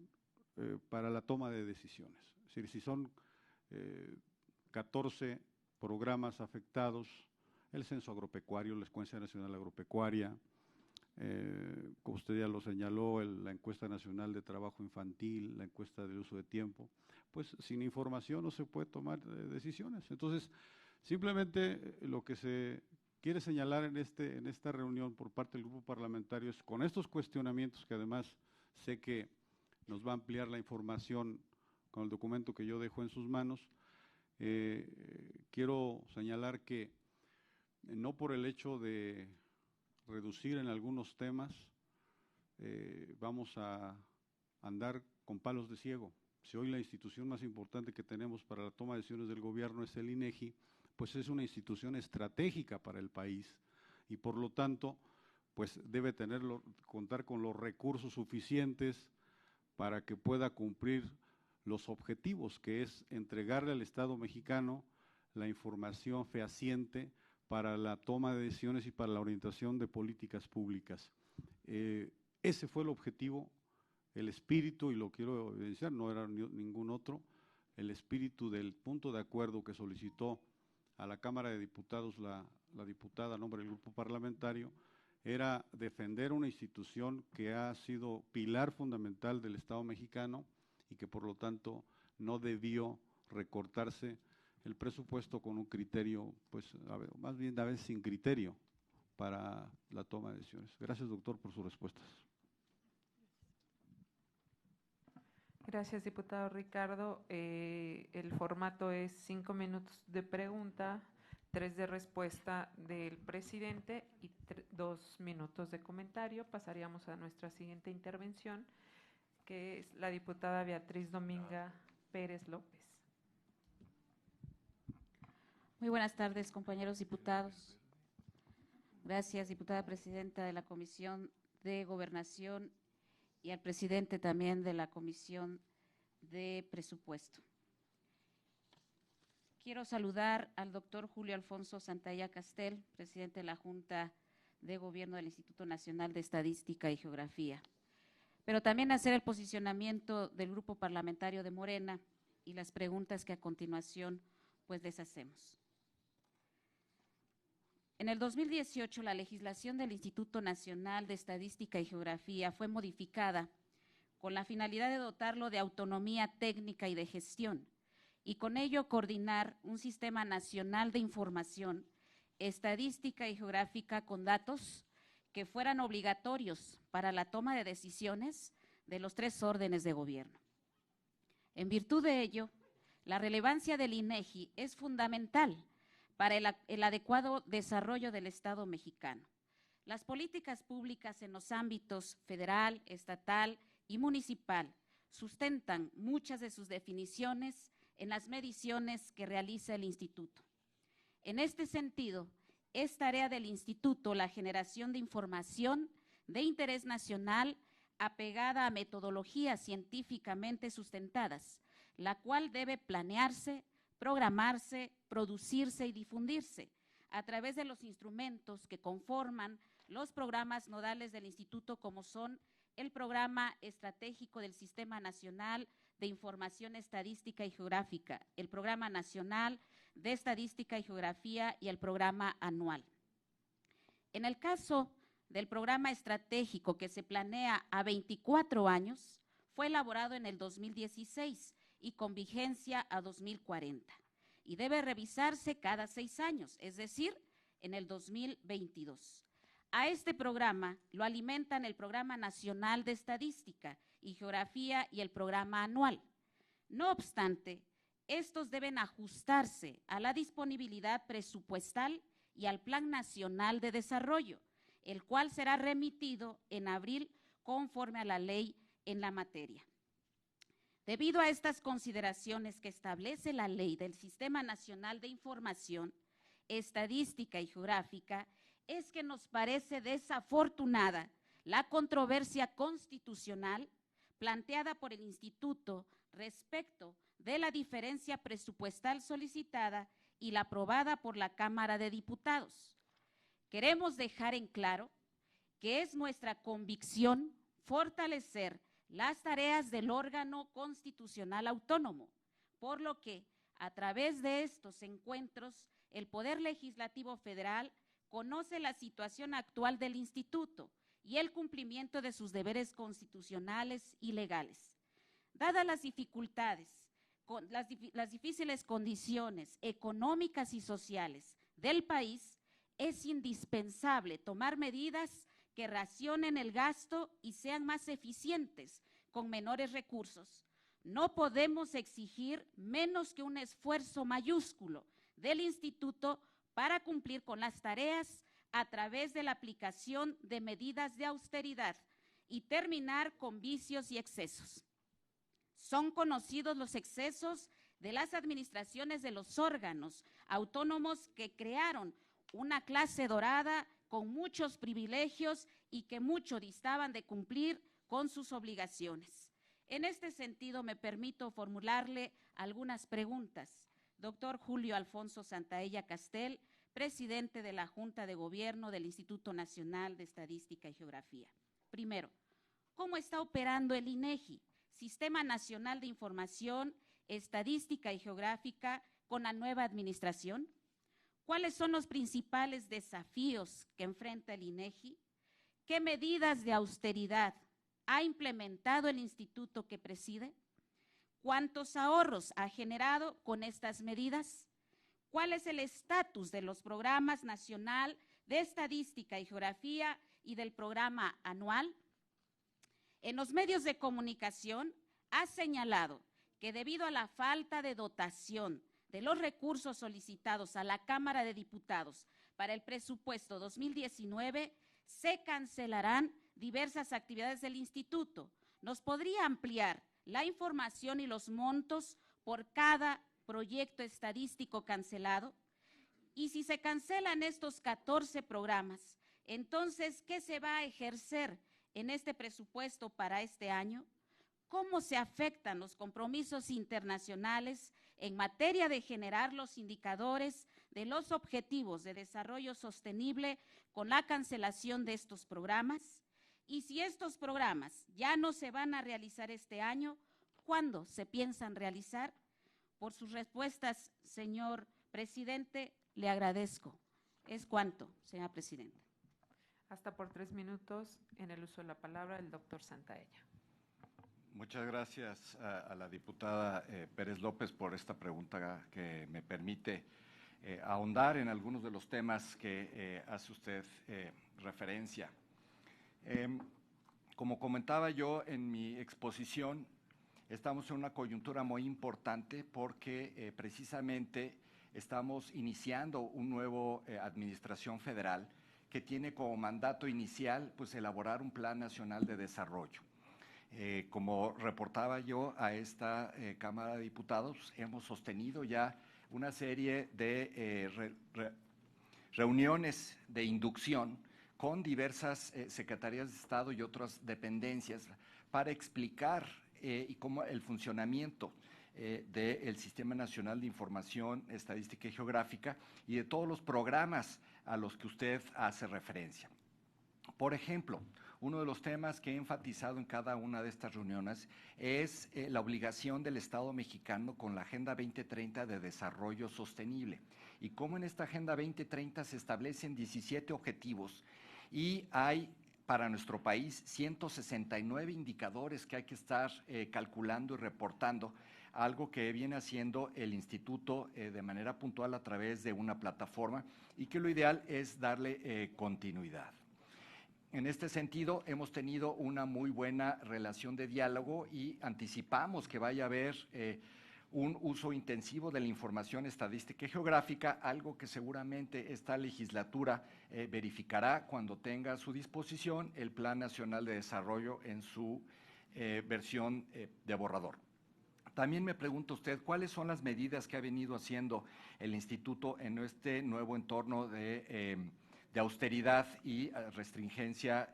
para la toma de decisiones. Es decir, si son 14 programas afectados, el censo agropecuario, la Escuela Nacional Agropecuaria, como usted ya lo señaló, la encuesta nacional de trabajo infantil, la encuesta del uso de tiempo, pues sin información no se puede tomar decisiones. Entonces, simplemente lo que se quiere señalar en esta reunión por parte del grupo parlamentario es con estos cuestionamientos que además sé que nos va a ampliar la información con el documento que yo dejo en sus manos, quiero señalar que no por el hecho de reducir en algunos temas, vamos a andar con palos de ciego. Si hoy la institución más importante que tenemos para la toma de decisiones del gobierno es el INEGI, pues es una institución estratégica para el país y por lo tanto, pues debe contar con los recursos suficientes para que pueda cumplir los objetivos, que es entregarle al Estado mexicano la información fehaciente para la toma de decisiones y para la orientación de políticas públicas. Ese fue el objetivo, el espíritu, y lo quiero evidenciar, no era ningún otro, el espíritu del punto de acuerdo que solicitó a la Cámara de Diputados la diputada a nombre del grupo parlamentario, era defender una institución que ha sido pilar fundamental del Estado mexicano y que por lo tanto no debió recortarse el presupuesto con un criterio, pues más bien a veces sin criterio para la toma de decisiones. Gracias, doctor, por sus respuestas. Gracias, diputado Ricardo. El formato es 5 minutos de pregunta, 3 de respuesta del presidente y 2 minutos de comentario. Pasaríamos a nuestra siguiente intervención, que es la diputada Beatriz Dominga Pérez López. Muy buenas tardes, compañeros diputados. Gracias, diputada presidenta de la Comisión de Gobernación y al presidente también de la Comisión de Presupuesto. Quiero saludar al doctor Julio Alfonso Santaella Castel, presidente de la Junta de Gobierno del Instituto Nacional de Estadística y Geografía, pero también hacer el posicionamiento del Grupo Parlamentario de Morena y las preguntas que a continuación pues les hacemos. En el 2018, la legislación del Instituto Nacional de Estadística y Geografía fue modificada con la finalidad de dotarlo de autonomía técnica y de gestión, y con ello coordinar un sistema nacional de información estadística y geográfica con datos que fueran obligatorios para la toma de decisiones de los 3 órdenes de gobierno. En virtud de ello, la relevancia del INEGI es fundamental para el adecuado desarrollo del Estado mexicano. Las políticas públicas en los ámbitos federal, estatal y municipal sustentan muchas de sus definiciones en las mediciones que realiza el Instituto. En este sentido, es tarea del Instituto la generación de información de interés nacional apegada a metodologías científicamente sustentadas, la cual debe planearse, programarse, producirse y difundirse a través de los instrumentos que conforman los programas nodales del Instituto, como son el Programa Estratégico del Sistema Nacional de Información Estadística y Geográfica, el Programa Nacional de Estadística y Geografía y el Programa Anual. En el caso del Programa Estratégico, que se planea a 24 años, fue elaborado en el 2016 y con vigencia a 2040, y debe revisarse cada 6 años, es decir, en el 2022. A este programa lo alimentan el Programa Nacional de Estadística y Geografía y el Programa Anual. No obstante, estos deben ajustarse a la disponibilidad presupuestal y al Plan Nacional de Desarrollo, el cual será remitido en abril conforme a la ley en la materia. Debido a estas consideraciones que establece la Ley del Sistema Nacional de Información Estadística y Geográfica, es que nos parece desafortunada la controversia constitucional planteada por el Instituto respecto de la diferencia presupuestal solicitada y la aprobada por la Cámara de Diputados. Queremos dejar en claro que es nuestra convicción fortalecer las tareas del órgano constitucional autónomo, por lo que a través de estos encuentros el Poder Legislativo Federal conoce la situación actual del Instituto y el cumplimiento de sus deberes constitucionales y legales. Dadas las dificultades, las difíciles condiciones económicas y sociales del país, es indispensable tomar medidas que racionen el gasto y sean más eficientes con menores recursos. No podemos exigir menos que un esfuerzo mayúsculo del Instituto para cumplir con las tareas a través de la aplicación de medidas de austeridad y terminar con vicios y excesos. Son conocidos los excesos de las administraciones de los órganos autónomos que crearon una clase dorada con muchos privilegios y que mucho distaban de cumplir con sus obligaciones. En este sentido, me permito formularle algunas preguntas. Doctor Julio Alfonso Santaella Castel, presidente de la Junta de Gobierno del Instituto Nacional de Estadística y Geografía. Primero, ¿cómo está operando el INEGI, Sistema Nacional de Información Estadística y Geográfica, con la nueva administración? ¿Cuáles son los principales desafíos que enfrenta el INEGI? ¿Qué medidas de austeridad ha implementado el instituto que preside? ¿Cuántos ahorros ha generado con estas medidas? ¿Cuál es el estatus de los programas nacional de estadística y geografía y del programa anual? En los medios de comunicación ha señalado que debido a la falta de dotación de los recursos solicitados a la Cámara de Diputados para el presupuesto 2019, se cancelarán diversas actividades del instituto. ¿Nos podría ampliar la información y los montos por cada proyecto estadístico cancelado? Y si se cancelan estos 14 programas, entonces, ¿qué se va a ejercer en este presupuesto para este año? ¿Cómo se afectan los compromisos internacionales en materia de generar los indicadores de los objetivos de desarrollo sostenible con la cancelación de estos programas? Y si estos programas ya no se van a realizar este año, ¿cuándo se piensan realizar? Por sus respuestas, señor presidente, le agradezco. Es cuanto, señora presidenta. Hasta por 3 minutos, en el uso de la palabra, el doctor Santaella. Muchas gracias a la diputada Pérez López por esta pregunta que me permite ahondar en algunos de los temas que hace usted referencia. Como comentaba yo en mi exposición, estamos en una coyuntura muy importante porque precisamente estamos iniciando un nuevo administración federal que tiene como mandato inicial pues elaborar un plan nacional de desarrollo. Como reportaba yo a esta Cámara de Diputados, hemos sostenido ya una serie de reuniones de inducción con diversas secretarías de Estado y otras dependencias para explicar y cómo el funcionamiento del Sistema Nacional de Información Estadística y Geográfica y de todos los programas a los que usted hace referencia. Por ejemplo, uno de los temas que he enfatizado en cada una de estas reuniones es la obligación del Estado mexicano con la Agenda 2030 de Desarrollo Sostenible y cómo en esta Agenda 2030 se establecen 17 objetivos y hay para nuestro país 169 indicadores que hay que estar calculando y reportando, algo que viene haciendo el instituto de manera puntual a través de una plataforma y que lo ideal es darle continuidad. En este sentido, hemos tenido una muy buena relación de diálogo y anticipamos que vaya a haber un uso intensivo de la información estadística y geográfica, algo que seguramente esta legislatura verificará cuando tenga a su disposición el Plan Nacional de Desarrollo en su versión de borrador. También me pregunta usted cuáles son las medidas que ha venido haciendo el instituto en este nuevo entorno de austeridad y restringencia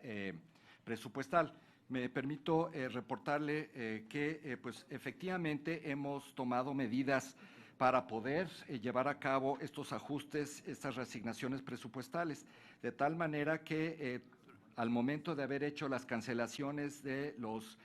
presupuestal. Me permito reportarle que pues efectivamente hemos tomado medidas para poder llevar a cabo estos ajustes, estas reasignaciones presupuestales, de tal manera que al momento de haber hecho las cancelaciones de los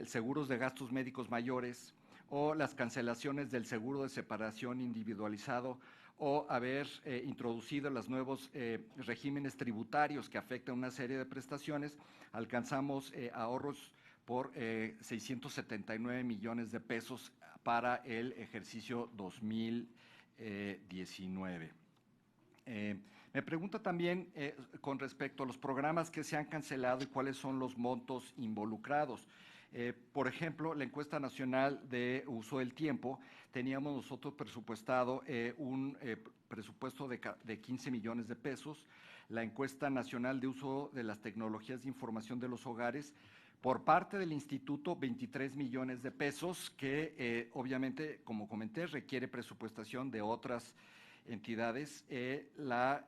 seguros de gastos médicos mayores o las cancelaciones del seguro de separación individualizado o haber introducido los nuevos regímenes tributarios que afectan una serie de prestaciones, alcanzamos ahorros por 679 millones de pesos para el ejercicio 2019. Me pregunta también con respecto a los programas que se han cancelado y cuáles son los montos involucrados. Por ejemplo, la encuesta nacional de uso del tiempo, teníamos nosotros presupuestado un presupuesto de 15 millones de pesos, la encuesta nacional de uso de las tecnologías de información de los hogares, por parte del instituto 23 millones de pesos, que obviamente, como comenté, requiere presupuestación de otras entidades. La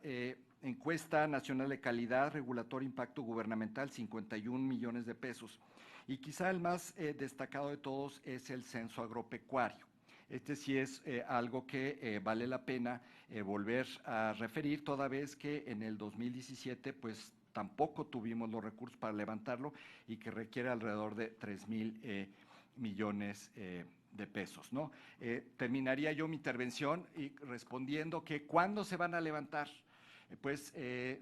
encuesta nacional de calidad, regulatorio e impacto gubernamental, 51 millones de pesos. Y quizá el más destacado de todos es el censo agropecuario. Este sí es algo que vale la pena volver a referir, toda vez que en el 2017 pues tampoco tuvimos los recursos para levantarlo y que requiere alrededor de 3,000 millones de pesos, ¿no? Terminaría yo mi intervención y respondiendo que ¿cuándo se van a levantar? Pues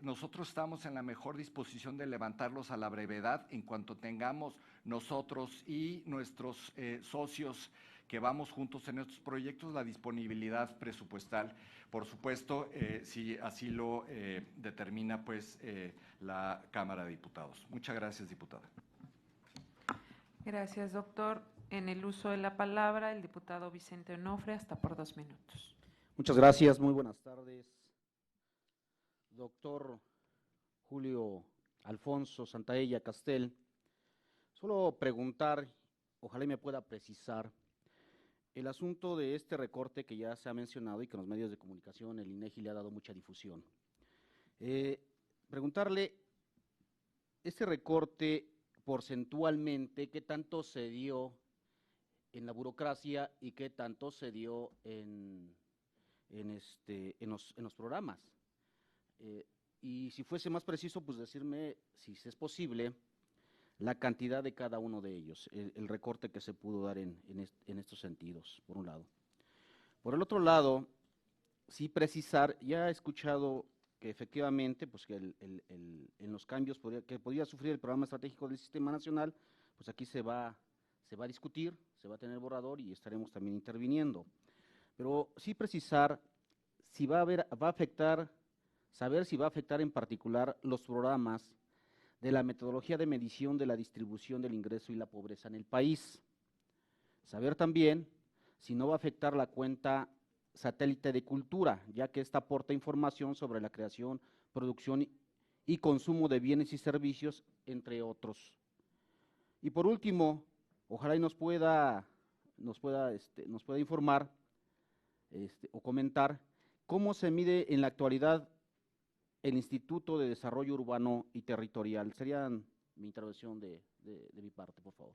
nosotros estamos en la mejor disposición de levantarlos a la brevedad en cuanto tengamos nosotros y nuestros socios que vamos juntos en estos proyectos la disponibilidad presupuestal. Por supuesto, si así lo determina pues la Cámara de Diputados. Muchas gracias, diputada. Gracias, doctor. En el uso de la palabra, el diputado Vicente Onofre, hasta por 2 minutos. Muchas gracias, muy buenas tardes. Doctor Julio Alfonso Santaella Castel, solo preguntar, ojalá me pueda precisar, el asunto de este recorte que ya se ha mencionado y que en los medios de comunicación el INEGI le ha dado mucha difusión. Preguntarle, este recorte porcentualmente, ¿qué tanto se dio la burocracia y qué tanto se dio en los programas. Y si fuese más preciso, pues decirme, si es posible, la cantidad de cada uno de ellos, el recorte que se pudo dar en estos sentidos, por un lado. Por el otro lado, sí precisar, ya he escuchado que efectivamente, pues que en los cambios que podría sufrir el programa estratégico del Sistema Nacional, pues aquí se va a discutir, se va a tener borrador y estaremos también interviniendo. Pero sí precisar si saber si va a afectar en particular los programas de la metodología de medición de la distribución del ingreso y la pobreza en el país. Saber también si no va a afectar la cuenta satélite de cultura, ya que esta aporta información sobre la creación, producción y consumo de bienes y servicios, entre otros. Y por último, ojalá y nos pueda informar o comentar cómo se mide en la actualidad el Instituto de Desarrollo Urbano y Territorial. Sería mi intervención de mi parte, por favor.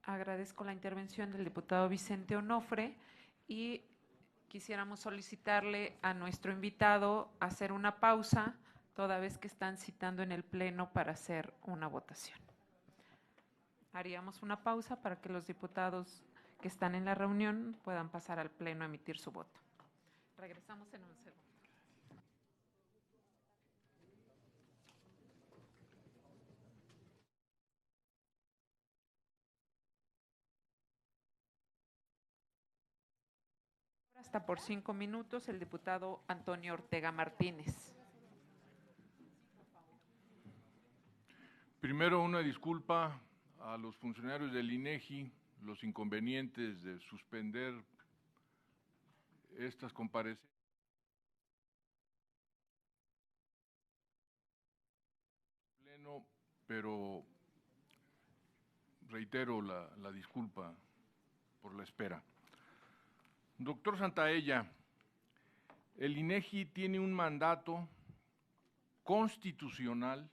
Agradezco la intervención del diputado Vicente Onofre y quisiéramos solicitarle a nuestro invitado hacer una pausa, toda vez que están citando en el Pleno para hacer una votación. Haríamos una pausa para que los diputados que están en la reunión puedan pasar al Pleno a emitir su voto. Regresamos en un segundo. Hasta por 5 minutos el diputado Antonio Ortega Martínez. Primero, una disculpa a los funcionarios del INEGI, los inconvenientes de suspender estas comparecencias. Pleno, pero reitero la disculpa por la espera. Doctor Santaella, el INEGI tiene un mandato constitucional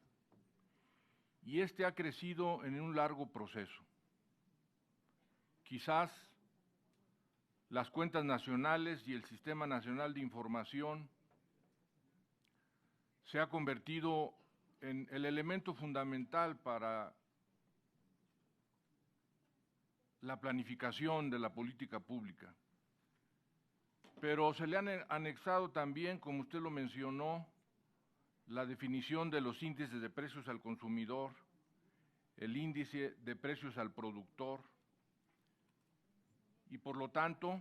y este ha crecido en un largo proceso. Quizás las cuentas nacionales y el Sistema Nacional de Información se ha convertido en el elemento fundamental para la planificación de la política pública. Pero se le han anexado también, como usted lo mencionó, la definición de los índices de precios al consumidor, el índice de precios al productor, y por lo tanto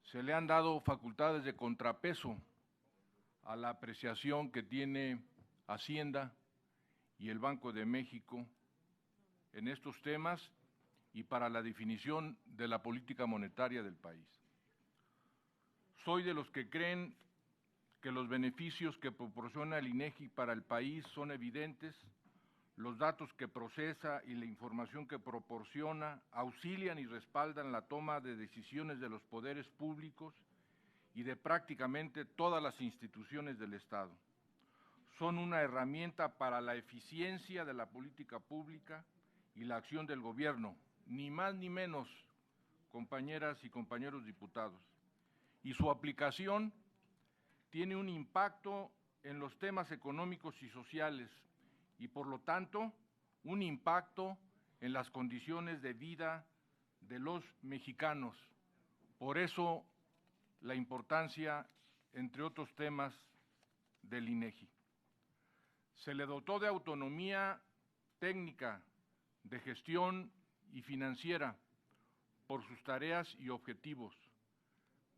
se le han dado facultades de contrapeso a la apreciación que tiene Hacienda y el Banco de México en estos temas y para la definición de la política monetaria del país. Soy de los que creen que los beneficios que proporciona el INEGI para el país son evidentes, los datos que procesa y la información que proporciona auxilian y respaldan la toma de decisiones de los poderes públicos y de prácticamente todas las instituciones del Estado. Son una herramienta para la eficiencia de la política pública y la acción del gobierno, ni más ni menos, compañeras y compañeros diputados. Y su aplicación tiene un impacto en los temas económicos y sociales y, por lo tanto, un impacto en las condiciones de vida de los mexicanos. Por eso, la importancia, entre otros temas, del INEGI. Se le dotó de autonomía técnica, de gestión y financiera por sus tareas y objetivos,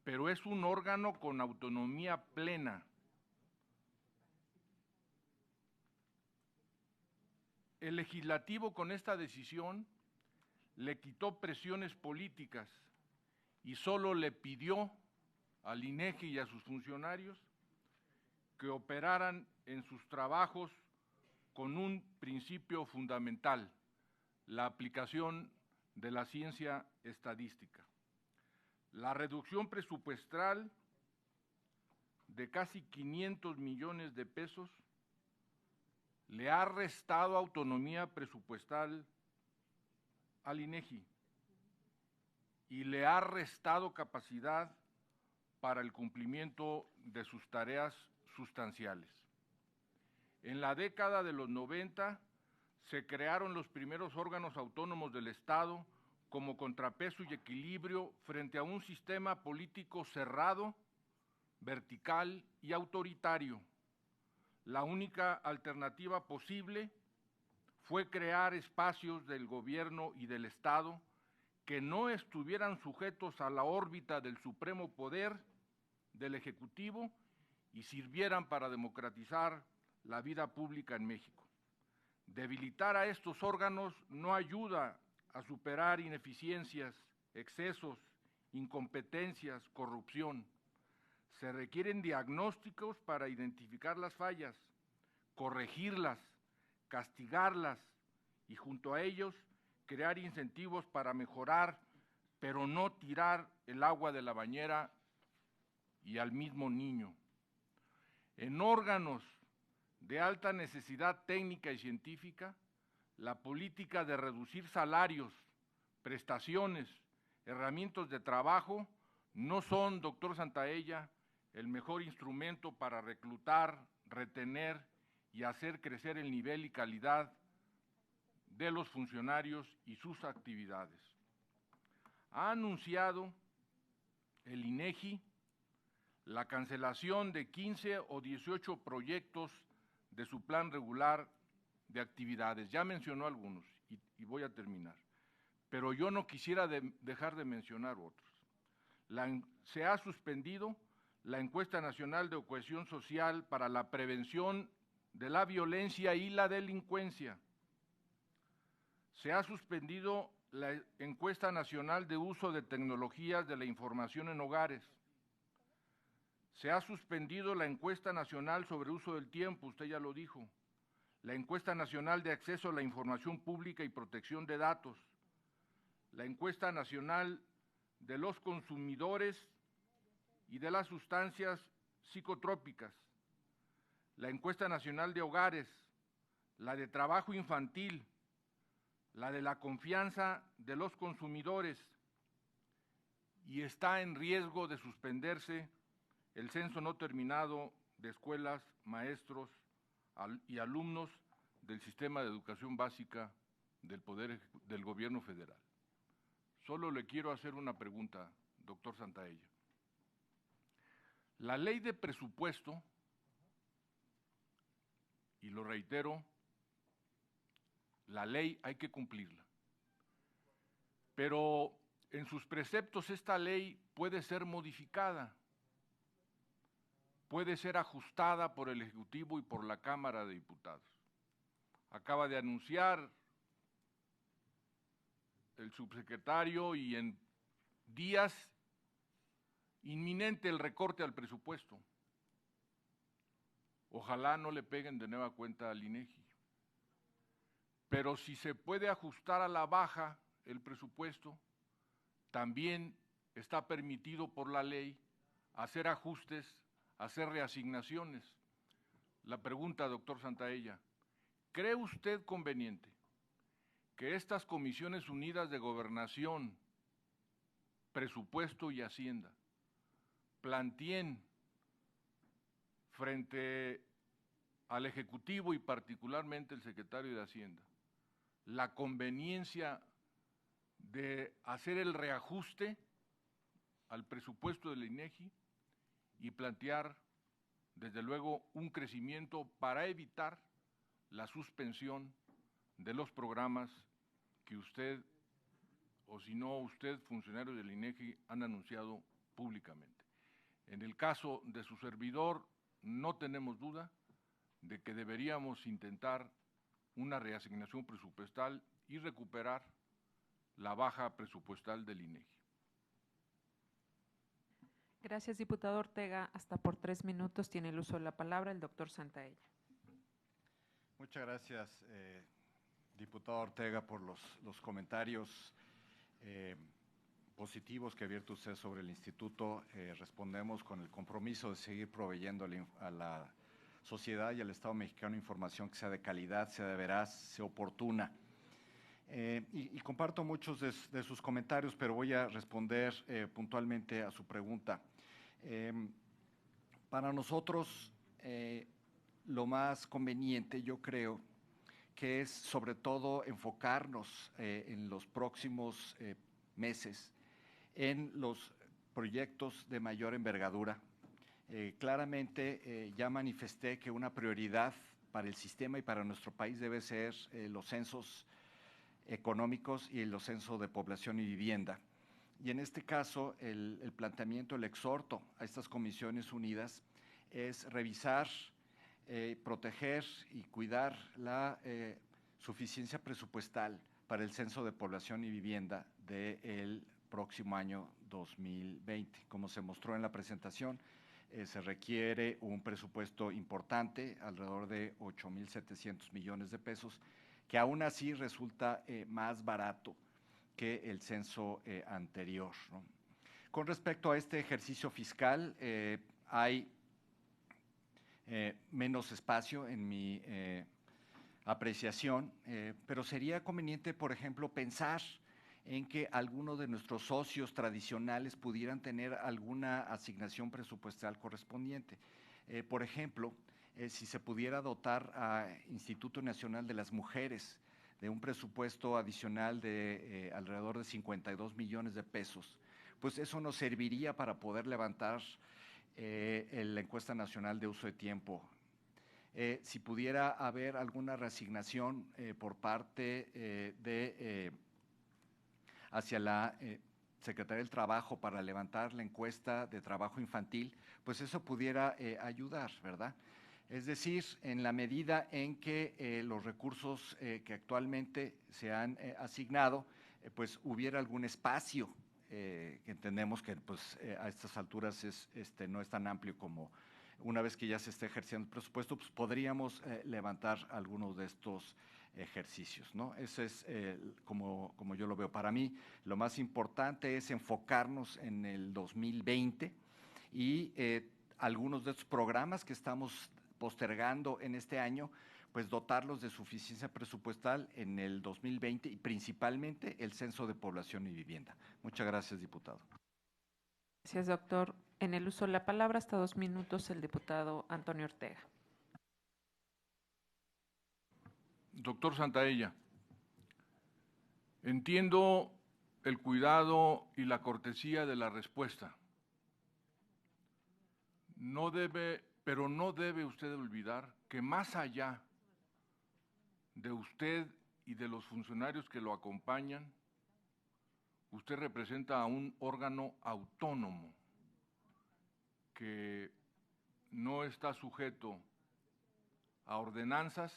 pero es un órgano con autonomía plena. El legislativo, con esta decisión, le quitó presiones políticas y solo le pidió al INEGI y a sus funcionarios que operaran en sus trabajos con un principio fundamental: la aplicación de la ciencia estadística. La reducción presupuestal de casi 500 millones de pesos le ha restado autonomía presupuestal al INEGI y le ha restado capacidad para el cumplimiento de sus tareas sustanciales. En la década de los 90 se crearon los primeros órganos autónomos del Estado como contrapeso y equilibrio frente a un sistema político cerrado, vertical y autoritario. La única alternativa posible fue crear espacios del gobierno y del Estado que no estuvieran sujetos a la órbita del supremo poder del Ejecutivo y sirvieran para democratizar la vida pública en México. Debilitar a estos órganos no ayuda a superar ineficiencias, excesos, incompetencias, corrupción. Se requieren diagnósticos para identificar las fallas, corregirlas, castigarlas y junto a ellos crear incentivos para mejorar, pero no tirar el agua de la bañera y al mismo niño. En órganos de alta necesidad técnica y científica, la política de reducir salarios, prestaciones, herramientas de trabajo no son, doctor Santaella, el mejor instrumento para reclutar, retener y hacer crecer el nivel y calidad de los funcionarios y sus actividades. Ha anunciado el INEGI la cancelación de 15 o 18 proyectos de su plan regular de actividades. Ya mencionó algunos y voy a terminar, pero yo no quisiera dejar de mencionar otros. Se ha suspendido la encuesta nacional de cohesión social para la prevención de la violencia y la delincuencia. Se ha suspendido la encuesta nacional de uso de tecnologías de la información en hogares. Se ha suspendido la encuesta nacional sobre uso del tiempo, usted ya lo dijo. La encuesta nacional de acceso a la información pública y protección de datos. La encuesta nacional de los consumidores y de las sustancias psicotrópicas. La encuesta nacional de hogares, la de trabajo infantil, la de la confianza de los consumidores, y está en riesgo de suspenderse el censo no terminado de escuelas, maestros y alumnos del sistema de educación básica del gobierno federal. Solo le quiero hacer una pregunta, doctor Santaella. La ley de presupuesto, y lo reitero, la ley hay que cumplirla, pero en sus preceptos esta ley puede ser modificada, puede ser ajustada por el Ejecutivo y por la Cámara de Diputados. Acaba de anunciar el subsecretario y en días inminente el recorte al presupuesto. Ojalá no le peguen de nueva cuenta al INEGI. Pero si se puede ajustar a la baja el presupuesto, también está permitido por la ley hacer ajustes, hacer reasignaciones. La pregunta, doctor Santaella, ¿cree usted conveniente que estas comisiones unidas de gobernación, presupuesto y hacienda planteen frente al Ejecutivo y particularmente el secretario de Hacienda la conveniencia de hacer el reajuste al presupuesto del INEGI y plantear, desde luego, un crecimiento para evitar la suspensión de los programas que usted, o si no usted, funcionarios del INEGI, han anunciado públicamente? En el caso de su servidor, no tenemos duda de que deberíamos intentar una reasignación presupuestal y recuperar la baja presupuestal del INEGI. Gracias, diputado Ortega. Hasta por 3 minutos tiene el uso de la palabra el doctor Santaella. Muchas gracias, diputado Ortega, por los comentarios positivos que ha abierto usted sobre el instituto. Respondemos con el compromiso de seguir proveyendo a la sociedad y al Estado mexicano información que sea de calidad, sea de veraz, sea oportuna. Y comparto muchos de sus comentarios, pero voy a responder puntualmente a su pregunta. Para nosotros, lo más conveniente, yo creo, que es sobre todo enfocarnos en los próximos meses en los proyectos de mayor envergadura. Claramente ya manifesté que una prioridad para el sistema y para nuestro país debe ser los censos económicos y los censos de población y vivienda. Y en este caso, el planteamiento, el exhorto a estas comisiones unidas es revisar, proteger y cuidar la suficiencia presupuestal para el censo de población y vivienda del próximo año 2020. Como se mostró en la presentación, se requiere un presupuesto importante, alrededor de 8,700 millones de pesos, que aún así resulta más barato que el censo anterior, ¿no? Con respecto a este ejercicio fiscal, hay menos espacio en mi apreciación, pero sería conveniente, por ejemplo, pensar en que algunos de nuestros socios tradicionales pudieran tener alguna asignación presupuestal correspondiente. Por ejemplo, si se pudiera dotar a Instituto Nacional de las Mujeres de un presupuesto adicional de alrededor de 52 millones de pesos, pues eso nos serviría para poder levantar la encuesta nacional de uso de tiempo. Si pudiera haber alguna reasignación por parte hacia la Secretaría del Trabajo para levantar la encuesta de trabajo infantil, pues eso pudiera ayudar, ¿verdad? Es decir, en la medida en que los recursos que actualmente se han asignado, pues hubiera algún espacio, que entendemos que pues, a estas alturas no es tan amplio como una vez que ya se esté ejerciendo el presupuesto, pues podríamos levantar algunos de estos ejercicios, ¿no? Eso es como yo lo veo. Para mí, lo más importante es enfocarnos en el 2020 y algunos de estos programas que estamos postergando en este año, pues dotarlos de suficiencia presupuestal en el 2020 y principalmente el censo de población y vivienda. Muchas gracias, diputado. Gracias, doctor. En el uso de la palabra, hasta 2 minutos, el diputado Antonio Ortega. Doctor Santaella, entiendo el cuidado y la cortesía de la respuesta. Pero no debe usted olvidar que más allá de usted y de los funcionarios que lo acompañan, usted representa a un órgano autónomo que no está sujeto a ordenanzas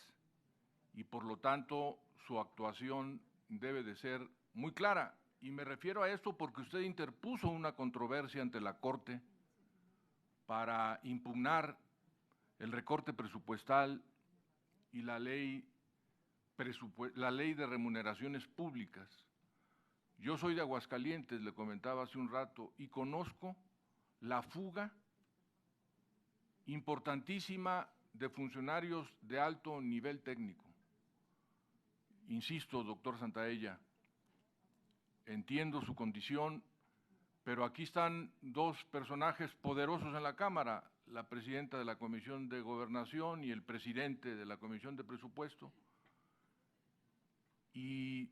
y por lo tanto su actuación debe de ser muy clara. Y me refiero a esto porque usted interpuso una controversia ante la Corte para impugnar el recorte presupuestal y la ley de remuneraciones públicas. Yo soy de Aguascalientes, le comentaba hace un rato, y conozco la fuga importantísima de funcionarios de alto nivel técnico. Insisto, doctor Santaella, entiendo su condición, pero aquí están dos personajes poderosos en la Cámara, la presidenta de la Comisión de Gobernación y el presidente de la Comisión de Presupuesto, y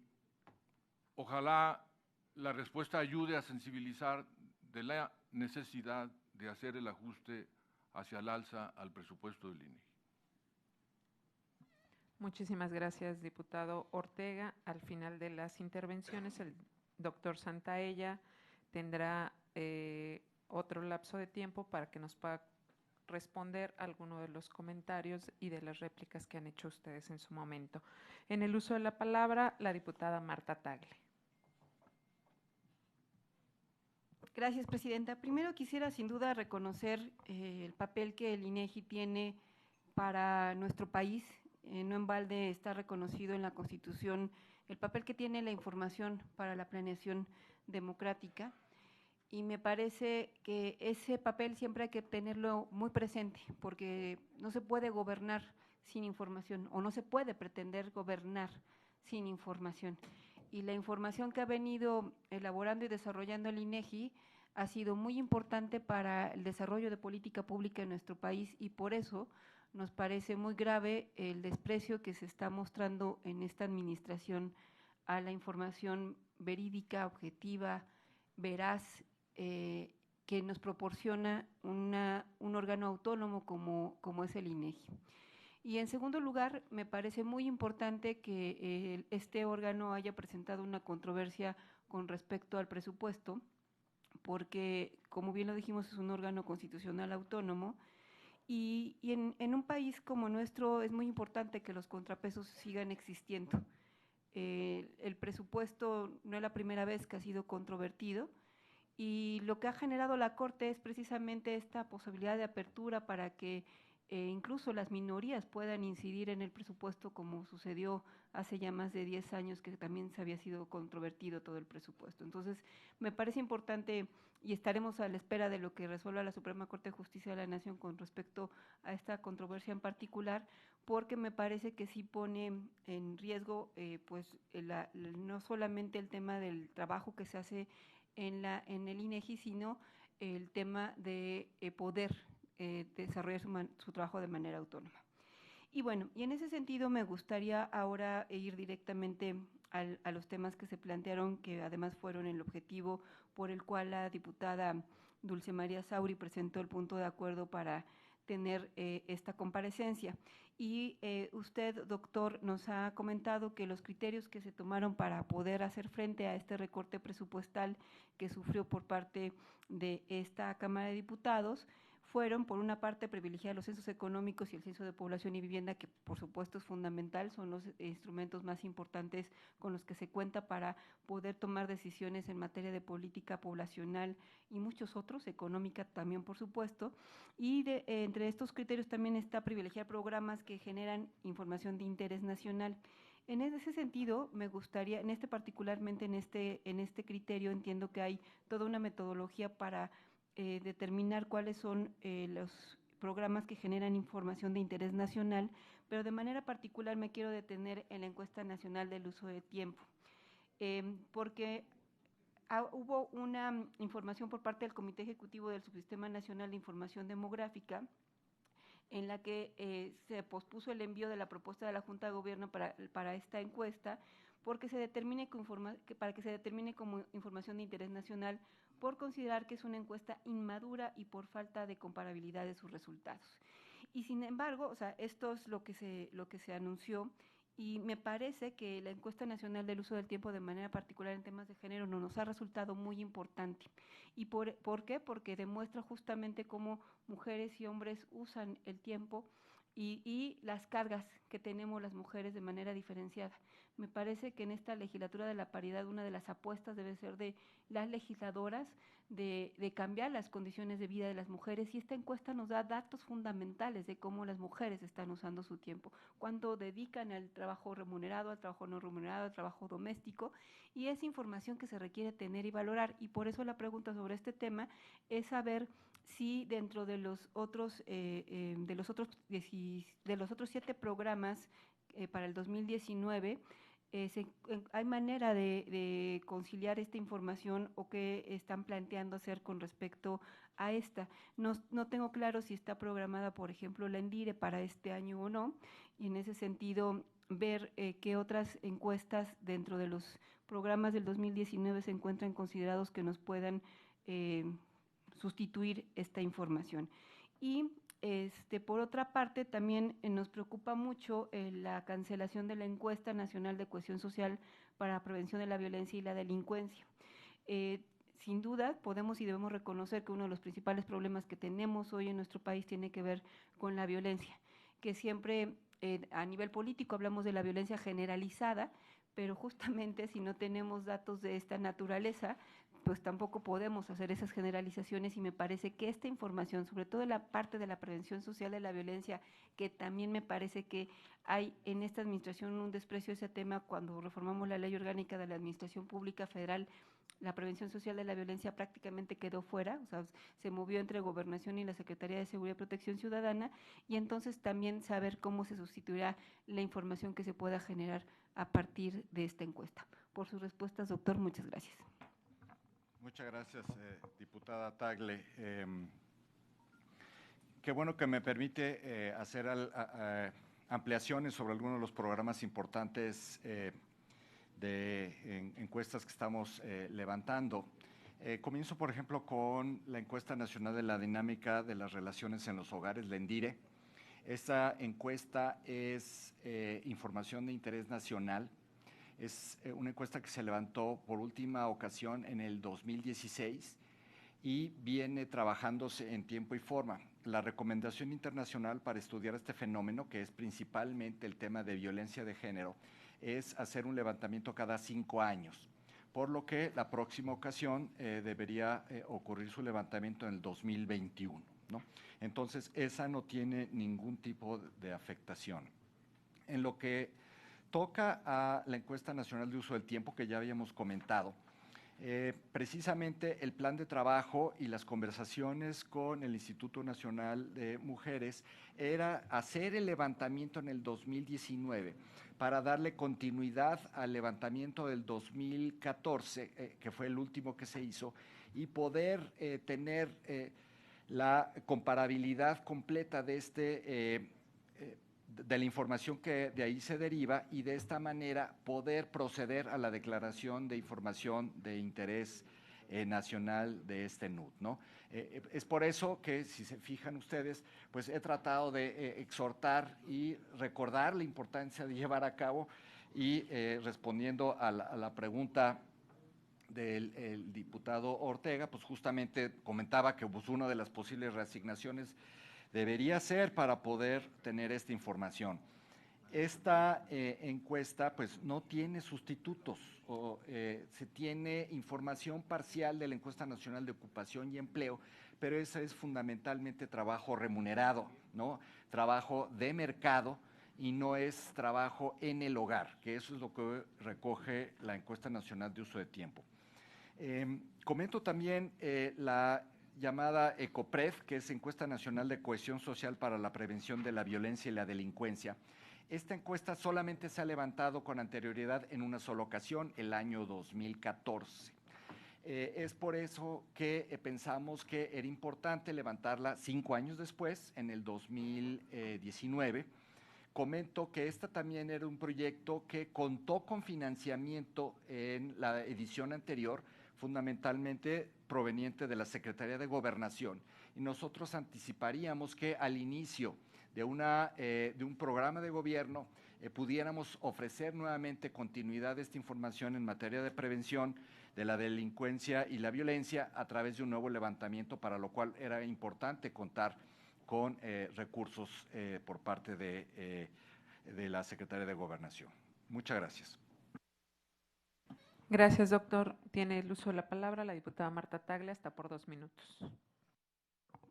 ojalá la respuesta ayude a sensibilizar de la necesidad de hacer el ajuste hacia el alza al presupuesto del INEGI. Muchísimas gracias, diputado Ortega. Al final de las intervenciones, el doctor Santaella tendrá otro lapso de tiempo para que nos pueda responder alguno de los comentarios y de las réplicas que han hecho ustedes en su momento. En el uso de la palabra, la diputada Marta Tagle. Gracias, presidenta. Primero quisiera sin duda reconocer el papel que el INEGI tiene para nuestro país. No en balde está reconocido en la Constitución el papel que tiene la información para la planeación democrática, y me parece que ese papel siempre hay que tenerlo muy presente, porque no se puede gobernar sin información, o no se puede pretender gobernar sin información. Y la información que ha venido elaborando y desarrollando el INEGI ha sido muy importante para el desarrollo de política pública en nuestro país, y por eso nos parece muy grave el desprecio que se está mostrando en esta administración a la información verídica, objetiva, veraz, que nos proporciona un órgano autónomo como es el INEGI. Y en segundo lugar, me parece muy importante que este órgano haya presentado una controversia con respecto al presupuesto, porque, como bien lo dijimos, es un órgano constitucional autónomo, y en un país como nuestro es muy importante que los contrapesos sigan existiendo. El presupuesto no es la primera vez que ha sido controvertido, y lo que ha generado la Corte es precisamente esta posibilidad de apertura para que incluso las minorías puedan incidir en el presupuesto, como sucedió hace ya más de 10 años que también se había sido controvertido todo el presupuesto. Entonces, me parece importante, y estaremos a la espera de lo que resuelva la Suprema Corte de Justicia de la Nación con respecto a esta controversia en particular, porque me parece que sí pone en riesgo no solamente el tema del trabajo que se hace en el INEGI, sino el tema de poder desarrollar su trabajo de manera autónoma. Y bueno, y en ese sentido me gustaría ahora ir directamente a los temas que se plantearon, que además fueron el objetivo por el cual la diputada Dulce María Sauri presentó el punto de acuerdo para tener esta comparecencia. Y usted, doctor, nos ha comentado que los criterios que se tomaron para poder hacer frente a este recorte presupuestal que sufrió por parte de esta Cámara de Diputados fueron, por una parte, privilegiar los censos económicos y el censo de población y vivienda, que por supuesto es fundamental, son los instrumentos más importantes con los que se cuenta para poder tomar decisiones en materia de política poblacional y muchos otros, económica también por supuesto, y entre estos criterios también está privilegiar programas que generan información de interés nacional. En ese sentido, me gustaría, particularmente en este criterio, entiendo que hay toda una metodología para determinar cuáles son los programas que generan información de interés nacional, pero de manera particular me quiero detener en la encuesta nacional del uso de tiempo, porque hubo una información por parte del Comité Ejecutivo del Subsistema Nacional de Información Demográfica, en la que se pospuso el envío de la propuesta de la Junta de Gobierno para esta encuesta, porque para que se determine como información de interés nacional, por considerar que es una encuesta inmadura y por falta de comparabilidad de sus resultados. Y sin embargo, esto es lo que se anunció, y me parece que la encuesta nacional del uso del tiempo, de manera particular en temas de género, nos ha resultado muy importante. ¿Y por qué? Porque demuestra justamente cómo mujeres y hombres usan el tiempo y las cargas que tenemos las mujeres de manera diferenciada. Me parece que en esta legislatura de la paridad una de las apuestas debe ser de las legisladoras de cambiar las condiciones de vida de las mujeres, y esta encuesta nos da datos fundamentales de cómo las mujeres están usando su tiempo, cuánto dedican al trabajo remunerado, al trabajo no remunerado, al trabajo doméstico, y es información que se requiere tener y valorar. Y por eso la pregunta sobre este tema es saber si dentro de los otros 7 programas para el 2019 hay manera de conciliar esta información, o qué están planteando hacer con respecto a esta. No tengo claro si está programada, por ejemplo, la ENDIRE para este año o no, y en ese sentido ver qué otras encuestas dentro de los programas del 2019 se encuentran considerados que nos puedan sustituir esta información. Y por otra parte, también nos preocupa mucho la cancelación de la Encuesta Nacional de Cohesión Social para la Prevención de la Violencia y la Delincuencia. Sin duda, podemos y debemos reconocer que uno de los principales problemas que tenemos hoy en nuestro país tiene que ver con la violencia, que siempre a nivel político hablamos de la violencia generalizada, pero justamente si no tenemos datos de esta naturaleza, pues tampoco podemos hacer esas generalizaciones, y me parece que esta información, sobre todo en la parte de la prevención social de la violencia, que también me parece que hay en esta administración un desprecio a ese tema. Cuando reformamos la Ley Orgánica de la Administración Pública Federal, la prevención social de la violencia prácticamente quedó fuera, se movió entre Gobernación y la Secretaría de Seguridad y Protección Ciudadana, y entonces también saber cómo se sustituirá la información que se pueda generar a partir de esta encuesta. Por sus respuestas, doctor, muchas gracias. Muchas gracias, diputada Tagle. Qué bueno que me permite hacer ampliaciones sobre algunos de los programas importantes de encuestas que estamos levantando. Comienzo, por ejemplo, con la encuesta nacional de la dinámica de las relaciones en los hogares, la ENDIRE. Esta encuesta es información de interés nacional. Es una encuesta que se levantó por última ocasión en el 2016 y viene trabajándose en tiempo y forma. La recomendación internacional para estudiar este fenómeno, que es principalmente el tema de violencia de género, es hacer un levantamiento cada 5 años, por lo que la próxima ocasión debería ocurrir su levantamiento en el 2021, ¿no? Entonces, esa no tiene ningún tipo de afectación. En lo que toca a la encuesta nacional de uso del tiempo, que ya habíamos comentado, precisamente el plan de trabajo y las conversaciones con el Instituto Nacional de Mujeres era hacer el levantamiento en el 2019 para darle continuidad al levantamiento del 2014, que fue el último que se hizo, y poder tener la comparabilidad completa de de la información que de ahí se deriva, y de esta manera poder proceder a la declaración de información de interés nacional de este NUT, ¿no? Es por eso que, si se fijan ustedes, pues he tratado de exhortar y recordar la importancia de llevar a cabo, y respondiendo a la pregunta del diputado Ortega, pues justamente comentaba que pues, una de las posibles reasignaciones debería ser para poder tener esta información. Esta encuesta pues no tiene sustitutos, se tiene información parcial de la Encuesta Nacional de Ocupación y Empleo, pero ese es fundamentalmente trabajo remunerado, ¿no? Trabajo de mercado, y no es trabajo en el hogar, que eso es lo que recoge la Encuesta Nacional de Uso de Tiempo. Comento también la llamada ECOPRED, que es Encuesta Nacional de Cohesión Social para la Prevención de la Violencia y la Delincuencia. Esta encuesta solamente se ha levantado con anterioridad en una sola ocasión, el año 2014. Es por eso que pensamos que era importante levantarla 5 años después, en el 2019. Comento que esta también era un proyecto que contó con financiamiento en la edición anterior, fundamentalmente proveniente de la Secretaría de Gobernación, y nosotros anticiparíamos que al inicio de un programa de gobierno pudiéramos ofrecer nuevamente continuidad de esta información en materia de prevención de la delincuencia y la violencia a través de un nuevo levantamiento, para lo cual era importante contar con recursos por parte de la Secretaría de Gobernación. Muchas gracias. Gracias, doctor. Tiene el uso de la palabra la diputada Marta Tagle, hasta por 2 minutos.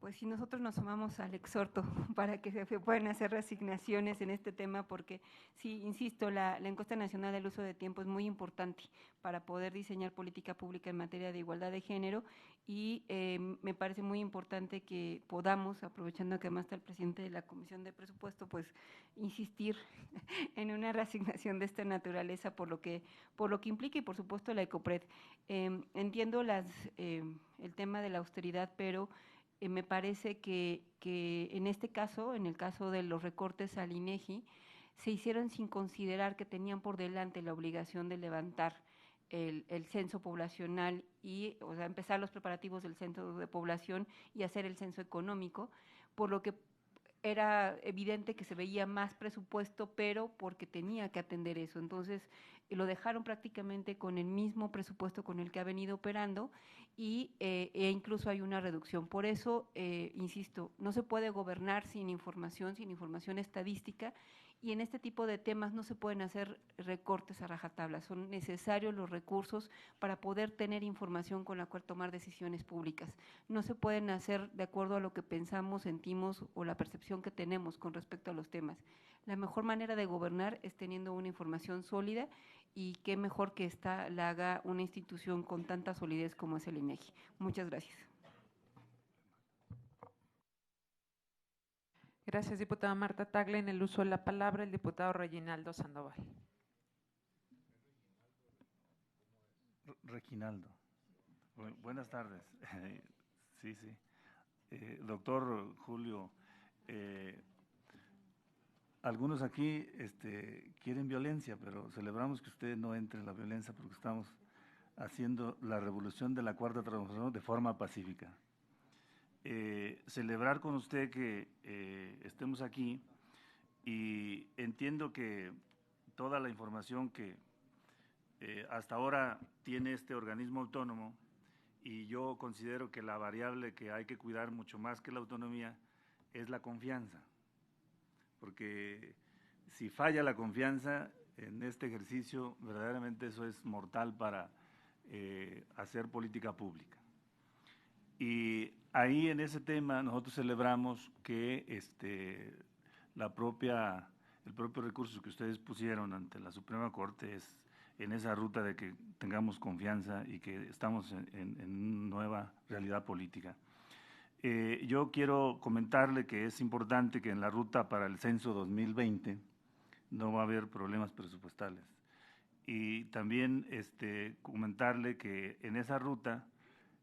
Pues sí, nosotros nos sumamos al exhorto para que se puedan hacer reasignaciones en este tema, porque sí, insisto, la encuesta nacional del uso de tiempo es muy importante para poder diseñar política pública en materia de igualdad de género, y me parece muy importante que podamos, aprovechando que además está el presidente de la Comisión de Presupuesto, pues insistir en una reasignación de esta naturaleza por lo que implica, y por supuesto la ECOPRED. Entiendo el tema de la austeridad, pero me parece que en este caso, en el caso de los recortes al INEGI, se hicieron sin considerar que tenían por delante la obligación de levantar el censo poblacional y, o sea, empezar los preparativos del censo de población y hacer el censo económico, por lo que era evidente que se veía más presupuesto, pero porque tenía que atender eso. Entonces, lo dejaron prácticamente con el mismo presupuesto con el que ha venido operando, y incluso hay una reducción. Por eso, insisto, no se puede gobernar sin información estadística, y en este tipo de temas no se pueden hacer recortes a rajatabla. Son necesarios los recursos para poder tener información con la cual tomar decisiones públicas. No se pueden hacer de acuerdo a lo que pensamos, sentimos o la percepción que tenemos con respecto a los temas. La mejor manera de gobernar es teniendo una información sólida, y qué mejor que esta la haga una institución con tanta solidez como es el INEGI. Muchas gracias. Gracias, diputada Marta Tagle. En el uso de la palabra, el diputado Reginaldo Sandoval. Reginaldo. Buenas tardes. Sí. Doctor Julio, algunos aquí quieren violencia, pero celebramos que usted no entre en la violencia porque estamos haciendo la revolución de la Cuarta Transformación de forma pacífica. Celebrar con usted que estemos aquí, y entiendo que toda la información que hasta ahora tiene este organismo autónomo, y yo considero que la variable que hay que cuidar mucho más que la autonomía es la confianza, porque si falla la confianza en este ejercicio, verdaderamente eso es mortal para hacer política pública. Y ahí en ese tema nosotros celebramos que el propio recurso que ustedes pusieron ante la Suprema Corte es en esa ruta de que tengamos confianza y que estamos en una nueva realidad política. Yo quiero comentarle que es importante que en la ruta para el censo 2020 no va a haber problemas presupuestales. Y también comentarle que en esa ruta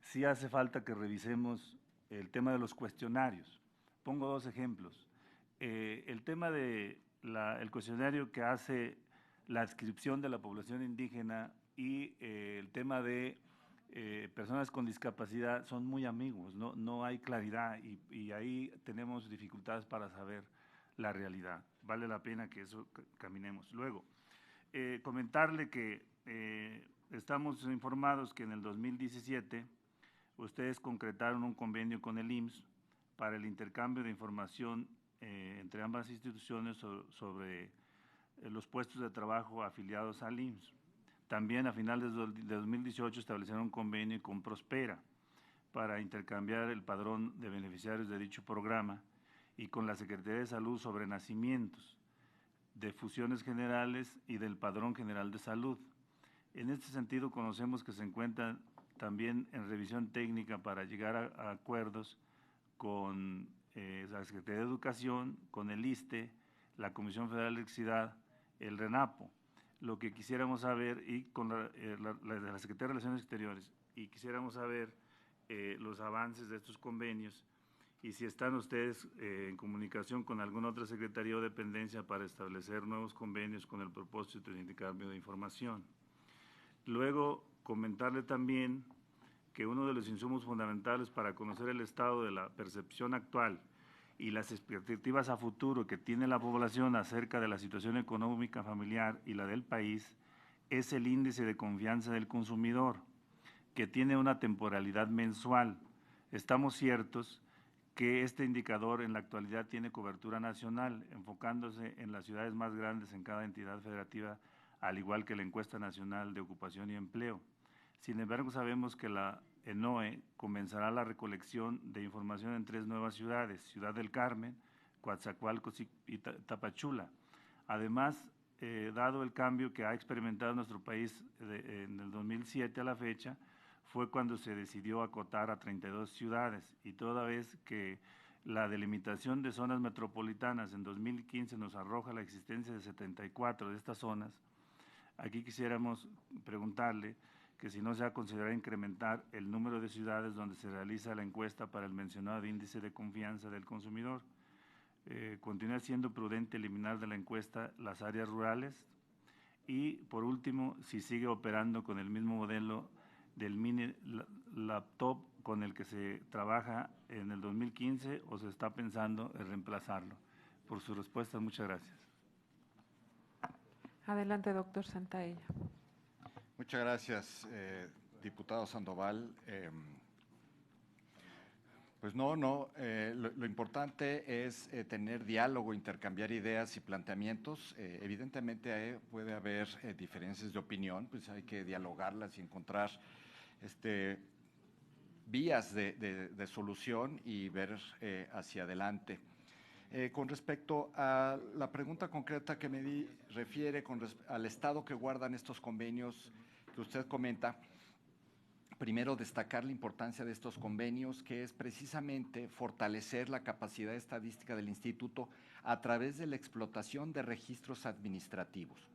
sí hace falta que revisemos el tema de los cuestionarios. Pongo dos ejemplos. El tema de el cuestionario que hace la adscripción de la población indígena y el tema de personas con discapacidad son muy ambiguos, no hay claridad y ahí tenemos dificultades para saber la realidad. Vale la pena que eso caminemos. Luego, comentarle que estamos informados que en el 2017 ustedes concretaron un convenio con el IMSS para el intercambio de información entre ambas instituciones sobre los puestos de trabajo afiliados al IMSS. También a finales de 2018 establecieron un convenio con Prospera para intercambiar el padrón de beneficiarios de dicho programa y con la Secretaría de Salud sobre nacimientos, de fusiones generales y del Padrón General de Salud. En este sentido, conocemos que se encuentran también en revisión técnica para llegar a acuerdos con la Secretaría de Educación, con el ISSSTE, la Comisión Federal de Electricidad, el RENAPO. Lo que quisiéramos saber, y con la Secretaría de Relaciones Exteriores, y quisiéramos saber los avances de estos convenios y si están ustedes en comunicación con alguna otra secretaría o dependencia para establecer nuevos convenios con el propósito de intercambio de información. Luego, comentarle también que uno de los insumos fundamentales para conocer el estado de la percepción actual y las expectativas a futuro que tiene la población acerca de la situación económica familiar y la del país es el índice de confianza del consumidor, que tiene una temporalidad mensual. Estamos ciertos que este indicador en la actualidad tiene cobertura nacional, enfocándose en las ciudades más grandes en cada entidad federativa, al igual que la encuesta nacional de ocupación y empleo. Sin embargo, sabemos que la ENOE comenzará la recolección de información en 3 nuevas ciudades, Ciudad del Carmen, Coatzacoalcos y Tapachula. Además, dado el cambio que ha experimentado nuestro país en el 2007 a la fecha, fue cuando se decidió acotar a 32 ciudades, y toda vez que la delimitación de zonas metropolitanas en 2015 nos arroja la existencia de 74 de estas zonas, aquí quisiéramos preguntarle que si no se ha considerado incrementar el número de ciudades donde se realiza la encuesta para el mencionado índice de confianza del consumidor. Continúa siendo prudente eliminar de la encuesta las áreas rurales y, por último, si sigue operando con el mismo modelo del mini laptop con el que se trabaja en el 2015 o se está pensando en reemplazarlo. Por su respuesta, muchas gracias. Adelante, doctor Santaella. Muchas gracias, diputado Sandoval. Pues lo importante es tener diálogo, intercambiar ideas y planteamientos. Evidentemente puede haber diferencias de opinión, pues hay que dialogarlas y encontrar vías de solución y ver hacia adelante. Con respecto a la pregunta concreta que me refiere al estado que guardan estos convenios que usted comenta, primero destacar la importancia de estos convenios, que es precisamente fortalecer la capacidad estadística del instituto a través de la explotación de registros administrativos.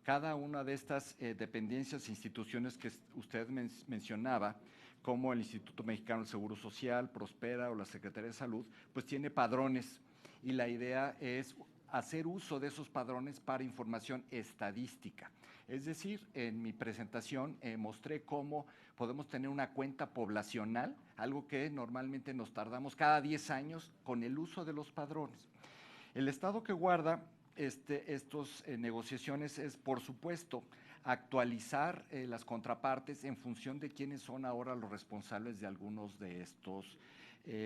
cada una de estas dependencias e instituciones que usted mencionaba, como el Instituto Mexicano del Seguro Social, Prospera o la Secretaría de Salud, pues tiene padrones y la idea es hacer uso de esos padrones para información estadística. Es decir, en mi presentación mostré cómo podemos tener una cuenta poblacional, algo que normalmente nos tardamos cada 10 años con el uso de los padrones. El estado que guarda estas negociaciones es, por supuesto, actualizar las contrapartes en función de quiénes son ahora los responsables de algunos de estos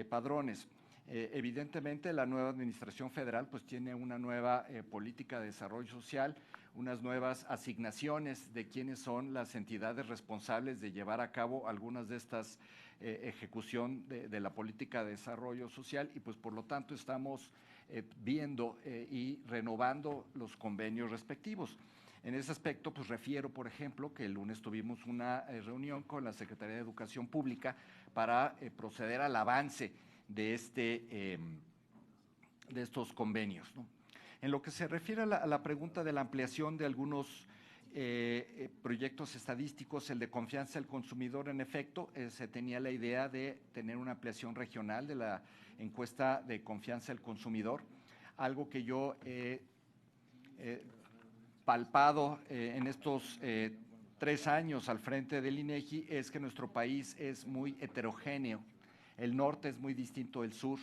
padrones. Evidentemente, la nueva administración federal pues tiene una nueva política de desarrollo social, unas nuevas asignaciones de quiénes son las entidades responsables de llevar a cabo algunas de estas ejecución de la política de desarrollo social y pues por lo tanto estamos viendo y renovando los convenios respectivos. En ese aspecto, pues refiero, por ejemplo, que el lunes tuvimos una reunión con la Secretaría de Educación Pública para proceder al avance de estos convenios, ¿no? En lo que se refiere a la pregunta de la ampliación de algunos proyectos estadísticos, el de confianza del consumidor, en efecto, se tenía la idea de tener una ampliación regional de la encuesta de confianza del consumidor, algo que yo he palpado en estos 3 años al frente del INEGI, es que nuestro país es muy heterogéneo. El norte es muy distinto del sur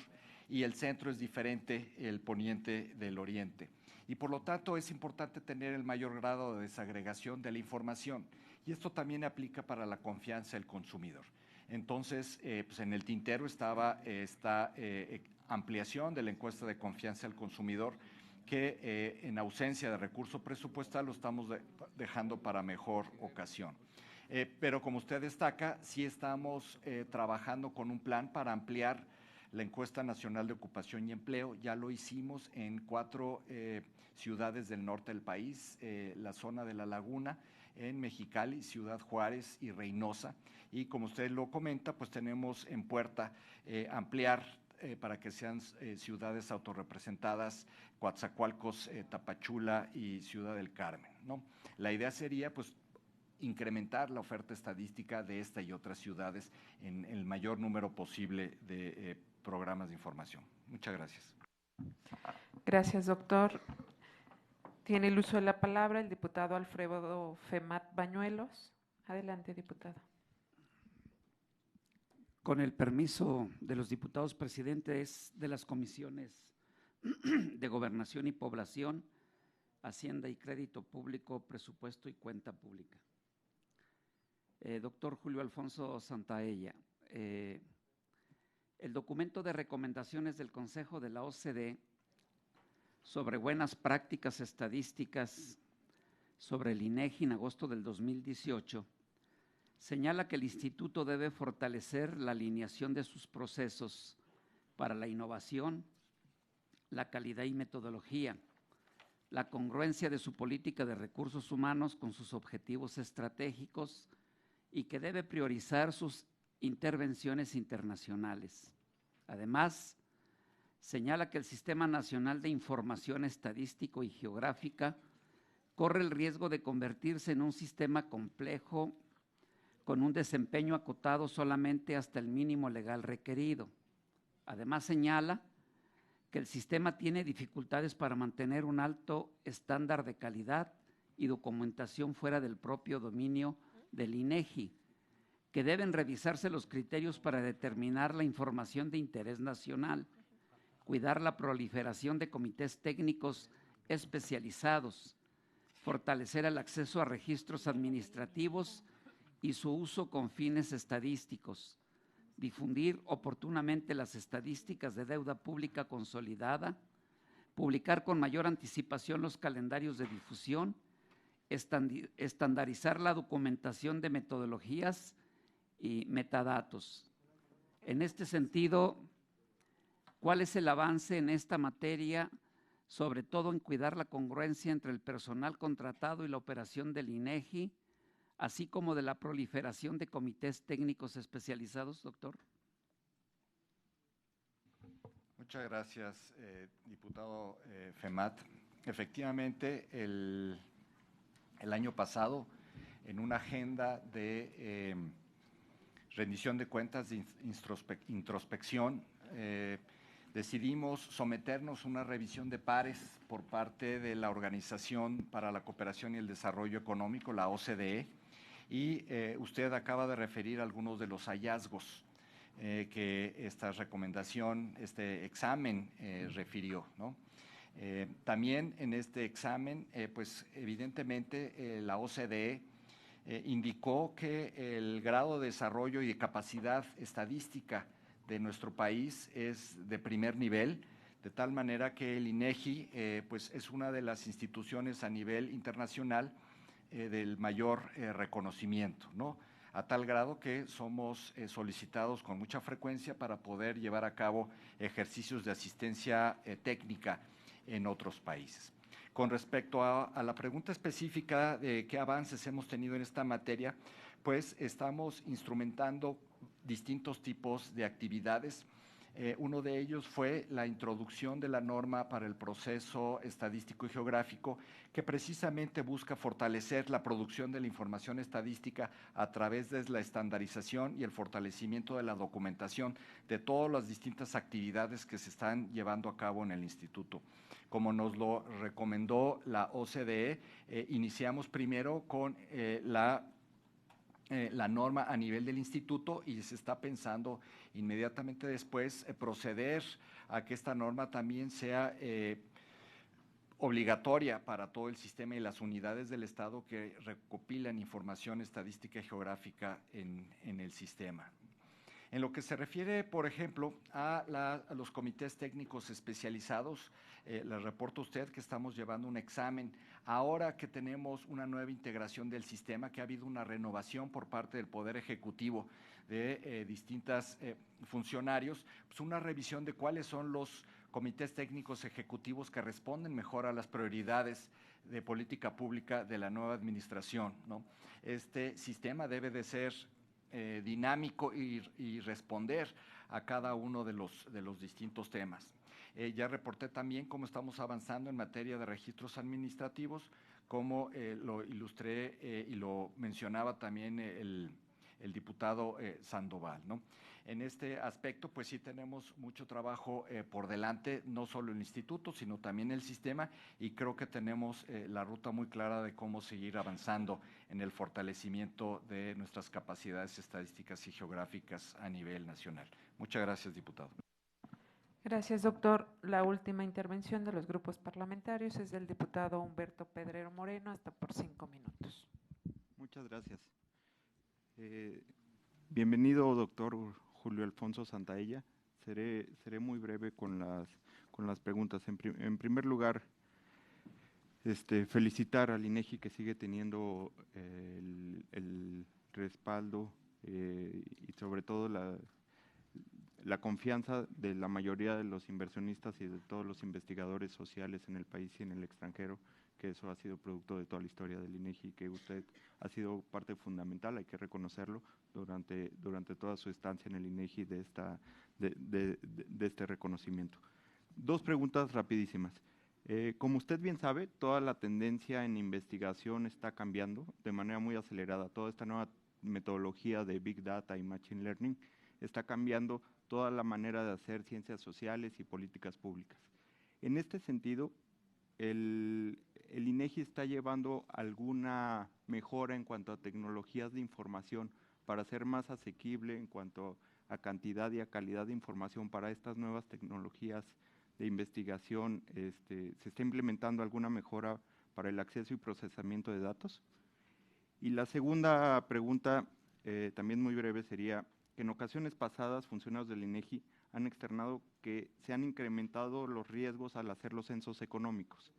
y el centro es diferente el poniente del oriente. Y por lo tanto es importante tener el mayor grado de desagregación de la información. Y esto también aplica para la confianza del consumidor. Entonces, pues en el tintero estaba esta ampliación de la encuesta de confianza del consumidor que en ausencia de recurso presupuestal lo estamos dejando para mejor ocasión. Pero como usted destaca, sí estamos trabajando con un plan para ampliar la encuesta nacional de ocupación y empleo. Ya lo hicimos en 4 ciudades del norte del país, la zona de La Laguna, en Mexicali, Ciudad Juárez y Reynosa. Y como usted lo comenta, pues tenemos en puerta ampliar para que sean ciudades autorrepresentadas, Coatzacoalcos, Tapachula y Ciudad del Carmen, ¿no? La idea sería, pues, incrementar la oferta estadística de esta y otras ciudades en el mayor número posible de programas de información. Muchas gracias. Gracias, doctor. Tiene el uso de la palabra el diputado Alfredo Femat Bañuelos. Adelante, diputado. Con el permiso de los diputados presidentes de las comisiones de Gobernación y Población, Hacienda y Crédito Público, Presupuesto y Cuenta Pública. Doctor Julio Alfonso Santaella, el documento de recomendaciones del Consejo de la OCDE sobre buenas prácticas estadísticas sobre el INEGI en agosto del 2018 señala que el instituto debe fortalecer la alineación de sus procesos para la innovación, la calidad y metodología, la congruencia de su política de recursos humanos con sus objetivos estratégicos y que debe priorizar sus intervenciones internacionales. Además, señala que el Sistema Nacional de Información Estadístico y Geográfica corre el riesgo de convertirse en un sistema complejo con un desempeño acotado solamente hasta el mínimo legal requerido. Además, señala que el sistema tiene dificultades para mantener un alto estándar de calidad y documentación fuera del propio dominio del INEGI, que deben revisarse los criterios para determinar la información de interés nacional, cuidar la proliferación de comités técnicos especializados, fortalecer el acceso a registros administrativos y su uso con fines estadísticos, difundir oportunamente las estadísticas de deuda pública consolidada, publicar con mayor anticipación los calendarios de difusión, estandarizar la documentación de metodologías y metadatos. En este sentido, ¿cuál es el avance en esta materia, sobre todo en cuidar la congruencia entre el personal contratado y la operación del INEGI, así como de la proliferación de comités técnicos especializados, doctor? Muchas gracias, diputado Femat. Efectivamente, el el año pasado, en una agenda de rendición de cuentas, de introspección, decidimos someternos a una revisión de pares por parte de la Organización para la Cooperación y el Desarrollo Económico, la OCDE, y usted acaba de referir algunos de los hallazgos que esta recomendación, este examen refirió, ¿no? También en este examen, pues evidentemente la OCDE indicó que el grado de desarrollo y de capacidad estadística de nuestro país es de primer nivel, de tal manera que el INEGI pues es una de las instituciones a nivel internacional del mayor reconocimiento, ¿no? A tal grado que somos solicitados con mucha frecuencia para poder llevar a cabo ejercicios de asistencia técnica en otros países. Con respecto a la pregunta específica de qué avances hemos tenido en esta materia, pues estamos instrumentando distintos tipos de actividades. Uno de ellos fue la introducción de la norma para el proceso estadístico y geográfico, que precisamente busca fortalecer la producción de la información estadística a través de la estandarización y el fortalecimiento de la documentación de todas las distintas actividades que se están llevando a cabo en el instituto. Como nos lo recomendó la OCDE, iniciamos primero con la norma a nivel del instituto y se está pensando inmediatamente después proceder a que esta norma también sea obligatoria para todo el sistema y las unidades del Estado que recopilan información estadística y geográfica en el sistema. En lo que se refiere, por ejemplo, a los comités técnicos especializados, le reporto a usted que estamos llevando un examen. Ahora que tenemos una nueva integración del sistema, que ha habido una renovación por parte del Poder Ejecutivo de distintos funcionarios, pues una revisión de cuáles son los comités técnicos ejecutivos que responden mejor a las prioridades de política pública de la nueva administración, ¿no? Este sistema debe de ser dinámico y responder a cada uno de los distintos temas. Ya reporté también cómo estamos avanzando en materia de registros administrativos, como lo ilustré y lo mencionaba también el diputado Sandoval, ¿no? En este aspecto, pues sí tenemos mucho trabajo por delante, no solo el instituto, sino también el sistema, y creo que tenemos la ruta muy clara de cómo seguir avanzando en el fortalecimiento de nuestras capacidades estadísticas y geográficas a nivel nacional. Muchas gracias, diputado. Gracias, doctor. La última intervención de los grupos parlamentarios es del diputado Humberto Pedrero Moreno, hasta por 5 minutos. Muchas gracias. Bienvenido, doctor Julio Alfonso Santaella. Seré muy breve con las preguntas. En primer lugar, felicitar al INEGI que sigue teniendo el respaldo y sobre todo la confianza de la mayoría de los inversionistas y de todos los investigadores sociales en el país y en el extranjero, que eso ha sido producto de toda la historia del INEGI, que usted ha sido parte fundamental, hay que reconocerlo, durante toda su estancia en el INEGI de este reconocimiento. Dos preguntas rapidísimas. Como usted bien sabe, toda la tendencia en investigación está cambiando de manera muy acelerada. Toda esta nueva metodología de Big Data y Machine Learning está cambiando toda la manera de hacer ciencias sociales y políticas públicas. En este sentido, el INEGI está llevando alguna mejora en cuanto a tecnologías de información para ser más asequible en cuanto a cantidad y a calidad de información para estas nuevas tecnologías de investigación. ¿Se está implementando alguna mejora para el acceso y procesamiento de datos? Y la segunda pregunta, también muy breve, sería que en ocasiones pasadas funcionarios del INEGI han externado que se han incrementado los riesgos al hacer los censos económicos.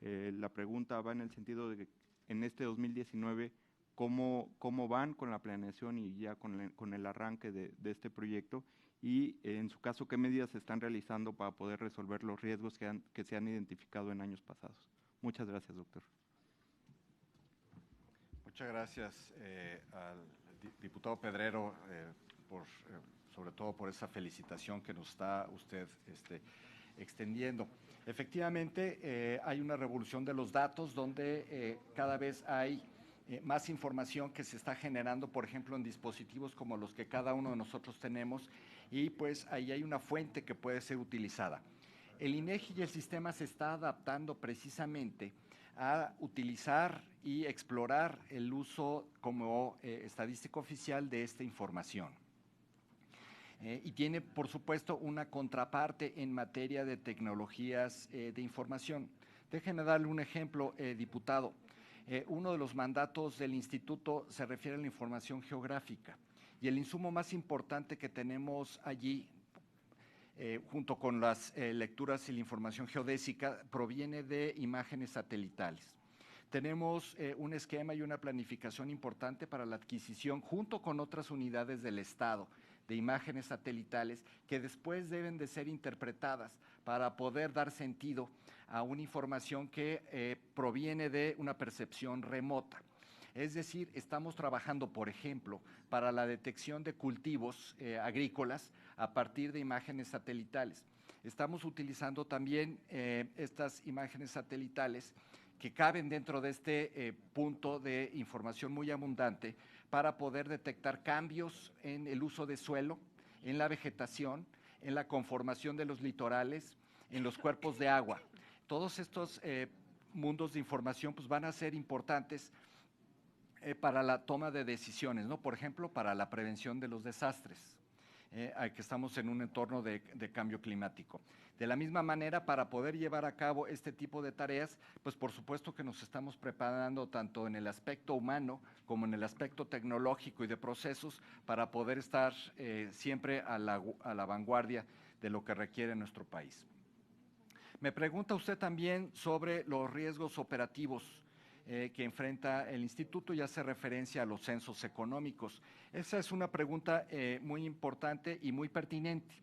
La pregunta va en el sentido de que en este 2019, ¿cómo van con la planeación y ya con el arranque de este proyecto? Y en su caso, ¿qué medidas se están realizando para poder resolver los riesgos que se han identificado en años pasados? Muchas gracias, doctor. Muchas gracias al diputado Pedrero, sobre todo por esa felicitación que nos está usted extendiendo. Efectivamente, hay una revolución de los datos donde cada vez hay más información que se está generando, por ejemplo, en dispositivos como los que cada uno de nosotros tenemos, y pues ahí hay una fuente que puede ser utilizada. El INEGI y el sistema se está adaptando precisamente a utilizar y explorar el uso como estadística oficial de esta información. Y tiene, por supuesto, una contraparte en materia de tecnologías de información. Déjenme darle un ejemplo, diputado. Uno de los mandatos del instituto se refiere a la información geográfica, y el insumo más importante que tenemos allí, junto con las lecturas y la información geodésica, proviene de imágenes satelitales. Tenemos un esquema y una planificación importante para la adquisición, junto con otras unidades del Estado, de imágenes satelitales que después deben de ser interpretadas para poder dar sentido a una información que proviene de una percepción remota. Es decir, estamos trabajando, por ejemplo, para la detección de cultivos agrícolas a partir de imágenes satelitales. Estamos utilizando también estas imágenes satelitales que caben dentro de este punto de información muy abundante para poder detectar cambios en el uso de suelo, en la vegetación, en la conformación de los litorales, en los cuerpos de agua. Todos estos mundos de información pues, van a ser importantes para la toma de decisiones, ¿no? Por ejemplo, para la prevención de los desastres, que estamos en un entorno de cambio climático. De la misma manera, para poder llevar a cabo este tipo de tareas, pues por supuesto que nos estamos preparando tanto en el aspecto humano como en el aspecto tecnológico y de procesos para poder estar siempre a la vanguardia de lo que requiere nuestro país. Me pregunta usted también sobre los riesgos operativos que enfrenta el instituto y hace referencia a los censos económicos. Esa es una pregunta muy importante y muy pertinente,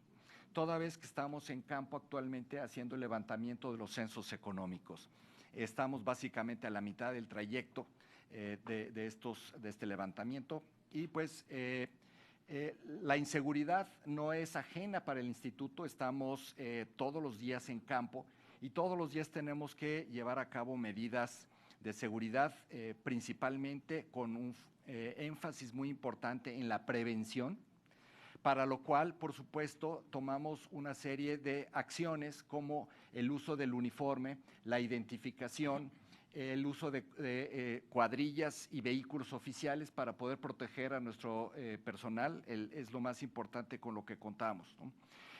toda vez que estamos en campo actualmente haciendo el levantamiento de los censos económicos. Estamos básicamente a la mitad del trayecto de este levantamiento y pues la inseguridad no es ajena para el instituto, estamos todos los días en campo y todos los días tenemos que llevar a cabo medidas de seguridad, principalmente con un énfasis muy importante en la prevención, para lo cual, por supuesto, tomamos una serie de acciones como el uso del uniforme, la identificación, el uso de cuadrillas y vehículos oficiales para poder proteger a nuestro personal, es lo más importante con lo que contamos, ¿no?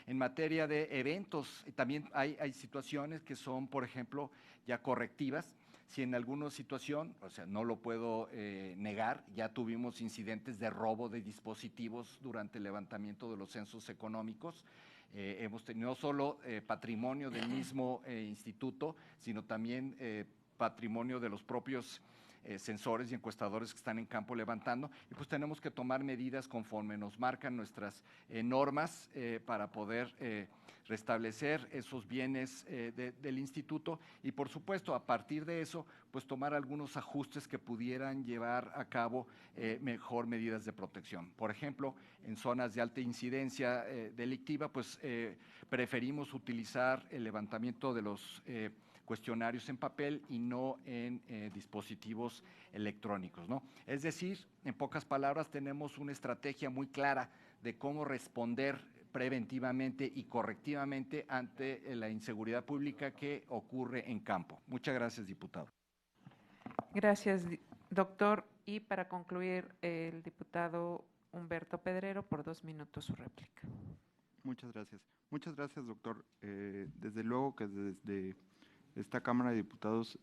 En materia de eventos, también hay situaciones que son, por ejemplo, ya correctivas. Si en alguna situación, o sea, no lo puedo negar, ya tuvimos incidentes de robo de dispositivos durante el levantamiento de los censos económicos. Hemos tenido no solo patrimonio del mismo instituto, sino también patrimonio de los propios sensores y encuestadores que están en campo levantando, y pues tenemos que tomar medidas conforme nos marcan nuestras normas para poder restablecer esos bienes del instituto y por supuesto a partir de eso pues tomar algunos ajustes que pudieran llevar a cabo mejor medidas de protección. Por ejemplo, en zonas de alta incidencia delictiva pues preferimos utilizar el levantamiento de los cuestionarios en papel y no en dispositivos electrónicos, ¿no? Es decir, en pocas palabras, tenemos una estrategia muy clara de cómo responder preventivamente y correctivamente ante la inseguridad pública que ocurre en campo. Muchas gracias, diputado. Gracias, doctor. Y para concluir, el diputado Humberto Pedrero, por 2 minutos su réplica. Muchas gracias. Muchas gracias, doctor. Desde luego que desde esta Cámara de Diputados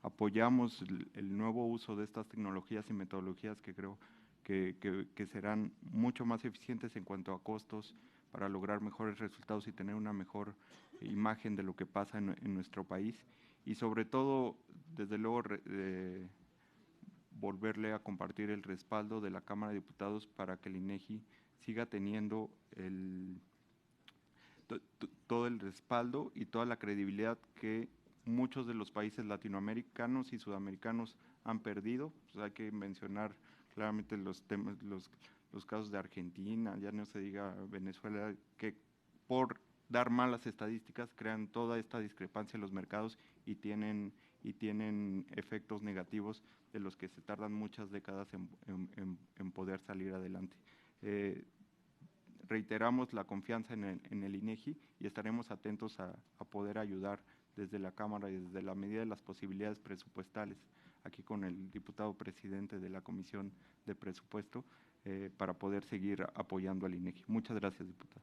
apoyamos el nuevo uso de estas tecnologías y metodologías que creo que serán mucho más eficientes en cuanto a costos para lograr mejores resultados y tener una mejor imagen de lo que pasa en nuestro país. Y sobre todo, desde luego, volverle a compartir el respaldo de la Cámara de Diputados para que el INEGI siga teniendo todo el respaldo y toda la credibilidad que muchos de los países latinoamericanos y sudamericanos han perdido. Pues hay que mencionar claramente los casos de Argentina, ya no se diga Venezuela, que por dar malas estadísticas crean toda esta discrepancia en los mercados y tienen efectos negativos de los que se tardan muchas décadas en poder salir adelante. Reiteramos la confianza en el INEGI y estaremos atentos a poder ayudar desde la Cámara y desde la medida de las posibilidades presupuestales, aquí con el diputado presidente de la Comisión de Presupuesto, para poder seguir apoyando al INEGI. Muchas gracias, diputada.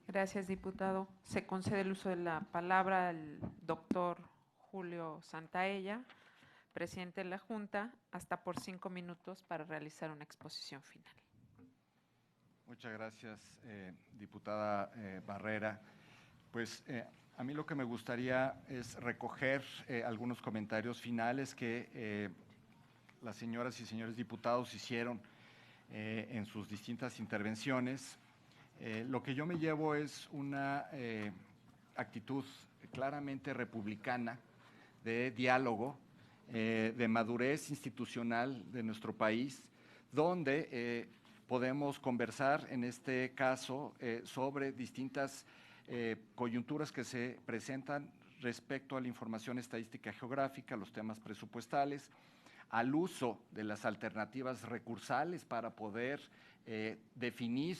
Gracias, diputado. Se concede el uso de la palabra al doctor Julio Santaella, presidente de la Junta, hasta por 5 minutos para realizar una exposición final. Muchas gracias, diputada Barrera. Pues a mí lo que me gustaría es recoger algunos comentarios finales que las señoras y señores diputados hicieron en sus distintas intervenciones. Lo que yo me llevo es una actitud claramente republicana de diálogo, de madurez institucional de nuestro país, donde podemos conversar en este caso sobre distintas coyunturas que se presentan respecto a la información estadística geográfica, los temas presupuestales, al uso de las alternativas recursales para poder definir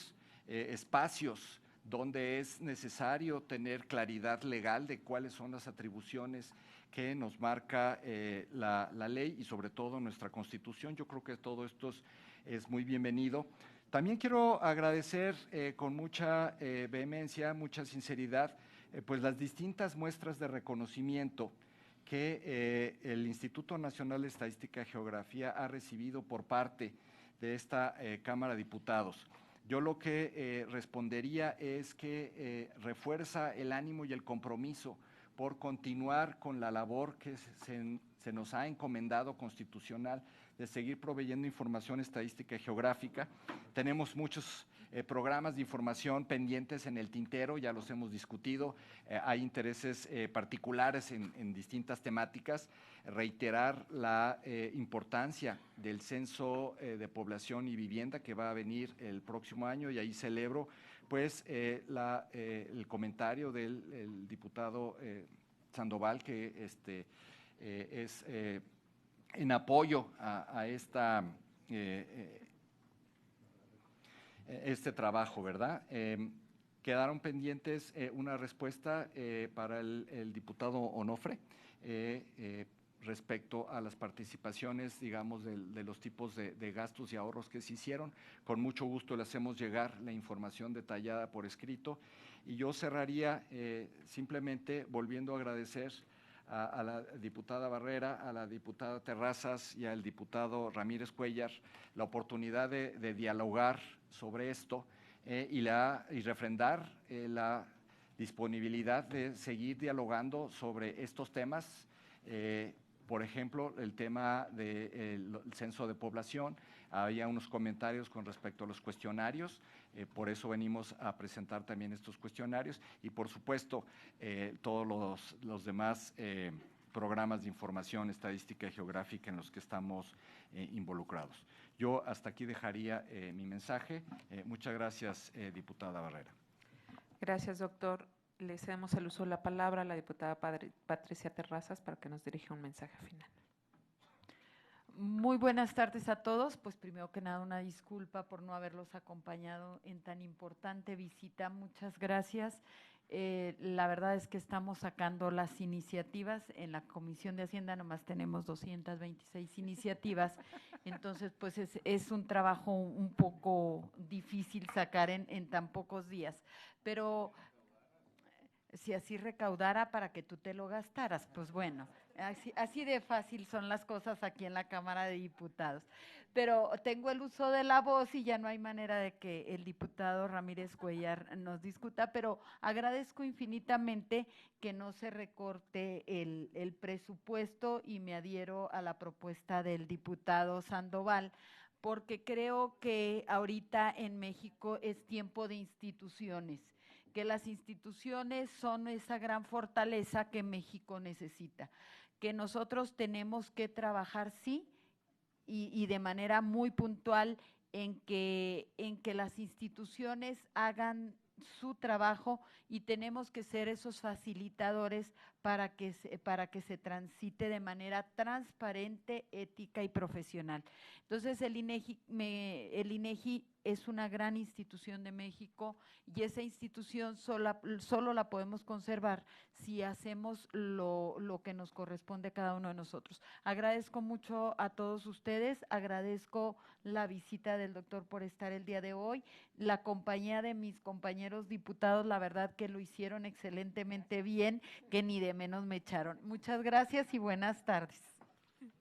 espacios donde es necesario tener claridad legal de cuáles son las atribuciones que nos marca la ley y sobre todo nuestra Constitución. Yo creo que todo esto es muy bienvenido. También quiero agradecer con mucha vehemencia, mucha sinceridad, pues las distintas muestras de reconocimiento que el Instituto Nacional de Estadística y Geografía ha recibido por parte de esta Cámara de Diputados. Yo lo que respondería es que refuerza el ánimo y el compromiso por continuar con la labor que se nos ha encomendado constitucional de seguir proveyendo información estadística y geográfica. Tenemos muchos programas de información pendientes en el tintero, ya los hemos discutido, hay intereses particulares en distintas temáticas. Reiterar la importancia del censo de población y vivienda que va a venir el próximo año, y ahí celebro pues el comentario del diputado Sandoval, que es en apoyo a este trabajo, ¿verdad? Quedaron pendientes una respuesta para el diputado Onofre respecto a las participaciones, digamos, de los tipos de gastos y ahorros que se hicieron. Con mucho gusto le hacemos llegar la información detallada por escrito. Y yo cerraría simplemente volviendo a agradecer a la diputada Barrera, a la diputada Terrazas y al diputado Ramírez Cuéllar la oportunidad de dialogar sobre esto y refrendar la disponibilidad de seguir dialogando sobre estos temas. Por ejemplo, el tema del censo de población, había unos comentarios con respecto a los cuestionarios, por eso venimos a presentar también estos cuestionarios y, por supuesto, todos los demás programas de información estadística y geográfica en los que estamos involucrados. Yo hasta aquí dejaría mi mensaje. Muchas gracias, diputada Barrera. Gracias, doctor. Le cedemos el uso de la palabra a la diputada Patricia Terrazas para que nos dirija un mensaje final. Muy buenas tardes a todos. Pues primero que nada una disculpa por no haberlos acompañado en tan importante visita. Muchas gracias. La verdad es que estamos sacando las iniciativas. En la Comisión de Hacienda nomás tenemos 226 iniciativas, entonces pues es un trabajo un poco difícil sacar en tan pocos días, pero si así recaudara para que tú te lo gastaras, pues bueno, así de fácil son las cosas aquí en la Cámara de Diputados. Pero tengo el uso de la voz y ya no hay manera de que el diputado Ramírez Cuéllar nos discuta, pero agradezco infinitamente que no se recorte el presupuesto y me adhiero a la propuesta del diputado Sandoval, porque creo que ahorita en México es tiempo de instituciones, que las instituciones son esa gran fortaleza que México necesita, que nosotros tenemos que trabajar, sí, y de manera muy puntual en que las instituciones hagan su trabajo y tenemos que ser esos facilitadores para que se transite de manera transparente, ética y profesional. Entonces, el INEGI es una gran institución de México y esa institución solo la podemos conservar si hacemos lo que nos corresponde a cada uno de nosotros. Agradezco mucho a todos ustedes, agradezco la visita del doctor por estar el día de hoy, la compañía de mis compañeros diputados, la verdad que lo hicieron excelentemente bien, que ni de menos me echaron. Muchas gracias y buenas tardes.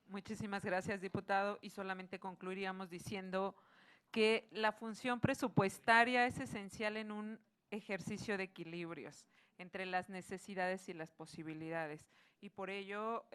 Muchísimas gracias, diputado, y solamente concluiríamos diciendo que la función presupuestaria es esencial en un ejercicio de equilibrios entre las necesidades y las posibilidades, y por ello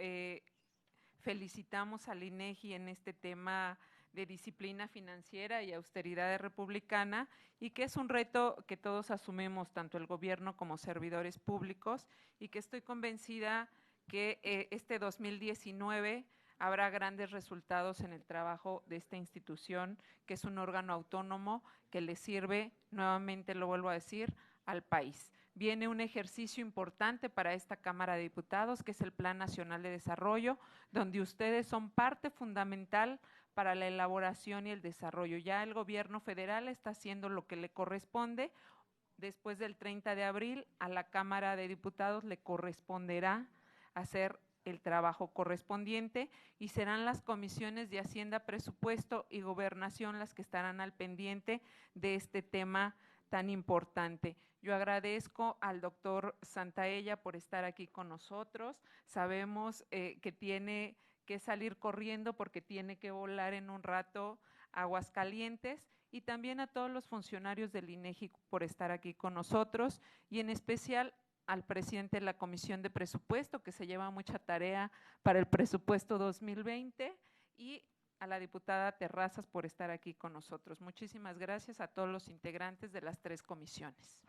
felicitamos al INEGI en este tema de disciplina financiera y austeridad republicana, y que es un reto que todos asumimos, tanto el gobierno como servidores públicos, y que estoy convencida que este 2019 habrá grandes resultados en el trabajo de esta institución, que es un órgano autónomo que le sirve, nuevamente lo vuelvo a decir, al país. Viene un ejercicio importante para esta Cámara de Diputados, que es el Plan Nacional de Desarrollo, donde ustedes son parte fundamental para la elaboración y el desarrollo. Ya el gobierno federal está haciendo lo que le corresponde. Después del 30 de abril, a la Cámara de Diputados le corresponderá hacer el trabajo correspondiente y serán las comisiones de Hacienda, Presupuesto y Gobernación las que estarán al pendiente de este tema tan importante. Yo agradezco al doctor Santaella por estar aquí con nosotros. Sabemos que tiene que salir corriendo porque tiene que volar en un rato a Aguascalientes, y también a todos los funcionarios del INEGI por estar aquí con nosotros, y en especial al presidente de la Comisión de Presupuesto, que se lleva mucha tarea para el presupuesto 2020, y a la diputada Terrazas por estar aquí con nosotros. Muchísimas gracias a todos los integrantes de las 3 comisiones.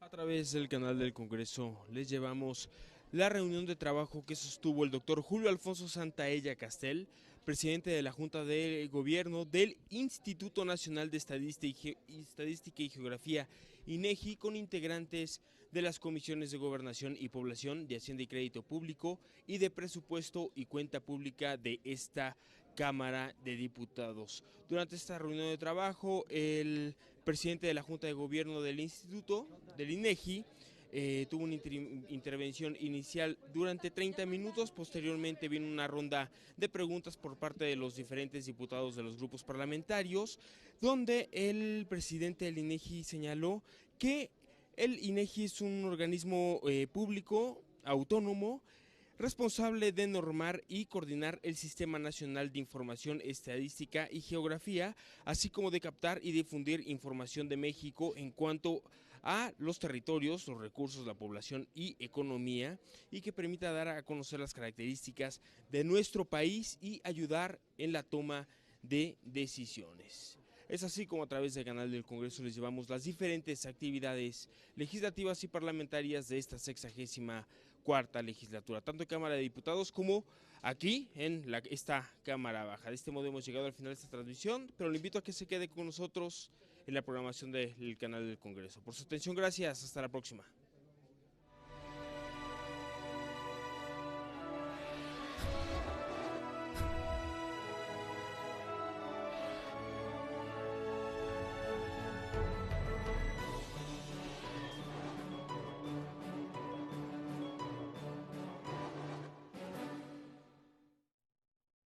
A través del canal del Congreso les llevamos la reunión de trabajo que sostuvo el doctor Julio Alfonso Santaella Castel, presidente de la Junta de Gobierno del Instituto Nacional de Estadística y Geografía, INEGI, con integrantes de las comisiones de Gobernación y Población, de Hacienda y Crédito Público y de Presupuesto y Cuenta Pública de esta Cámara de Diputados. Durante esta reunión de trabajo, el presidente de la Junta de Gobierno del Instituto, del INEGI, tuvo una intervención inicial durante 30 minutos, posteriormente vino una ronda de preguntas por parte de los diferentes diputados de los grupos parlamentarios, donde el presidente del INEGI señaló que el INEGI es un organismo público, autónomo, responsable de normar y coordinar el Sistema Nacional de Información, Estadística y Geografía, así como de captar y difundir información de México en cuanto a los territorios, los recursos, la población y economía, y que permita dar a conocer las características de nuestro país y ayudar en la toma de decisiones. Es así como a través del canal del Congreso les llevamos las diferentes actividades legislativas y parlamentarias de esta 64ª legislatura, tanto en Cámara de Diputados como aquí en esta Cámara Baja. De este modo hemos llegado al final de esta transmisión, pero le invito a que se quede con nosotros en la programación del canal del Congreso. Por su atención, gracias. Hasta la próxima.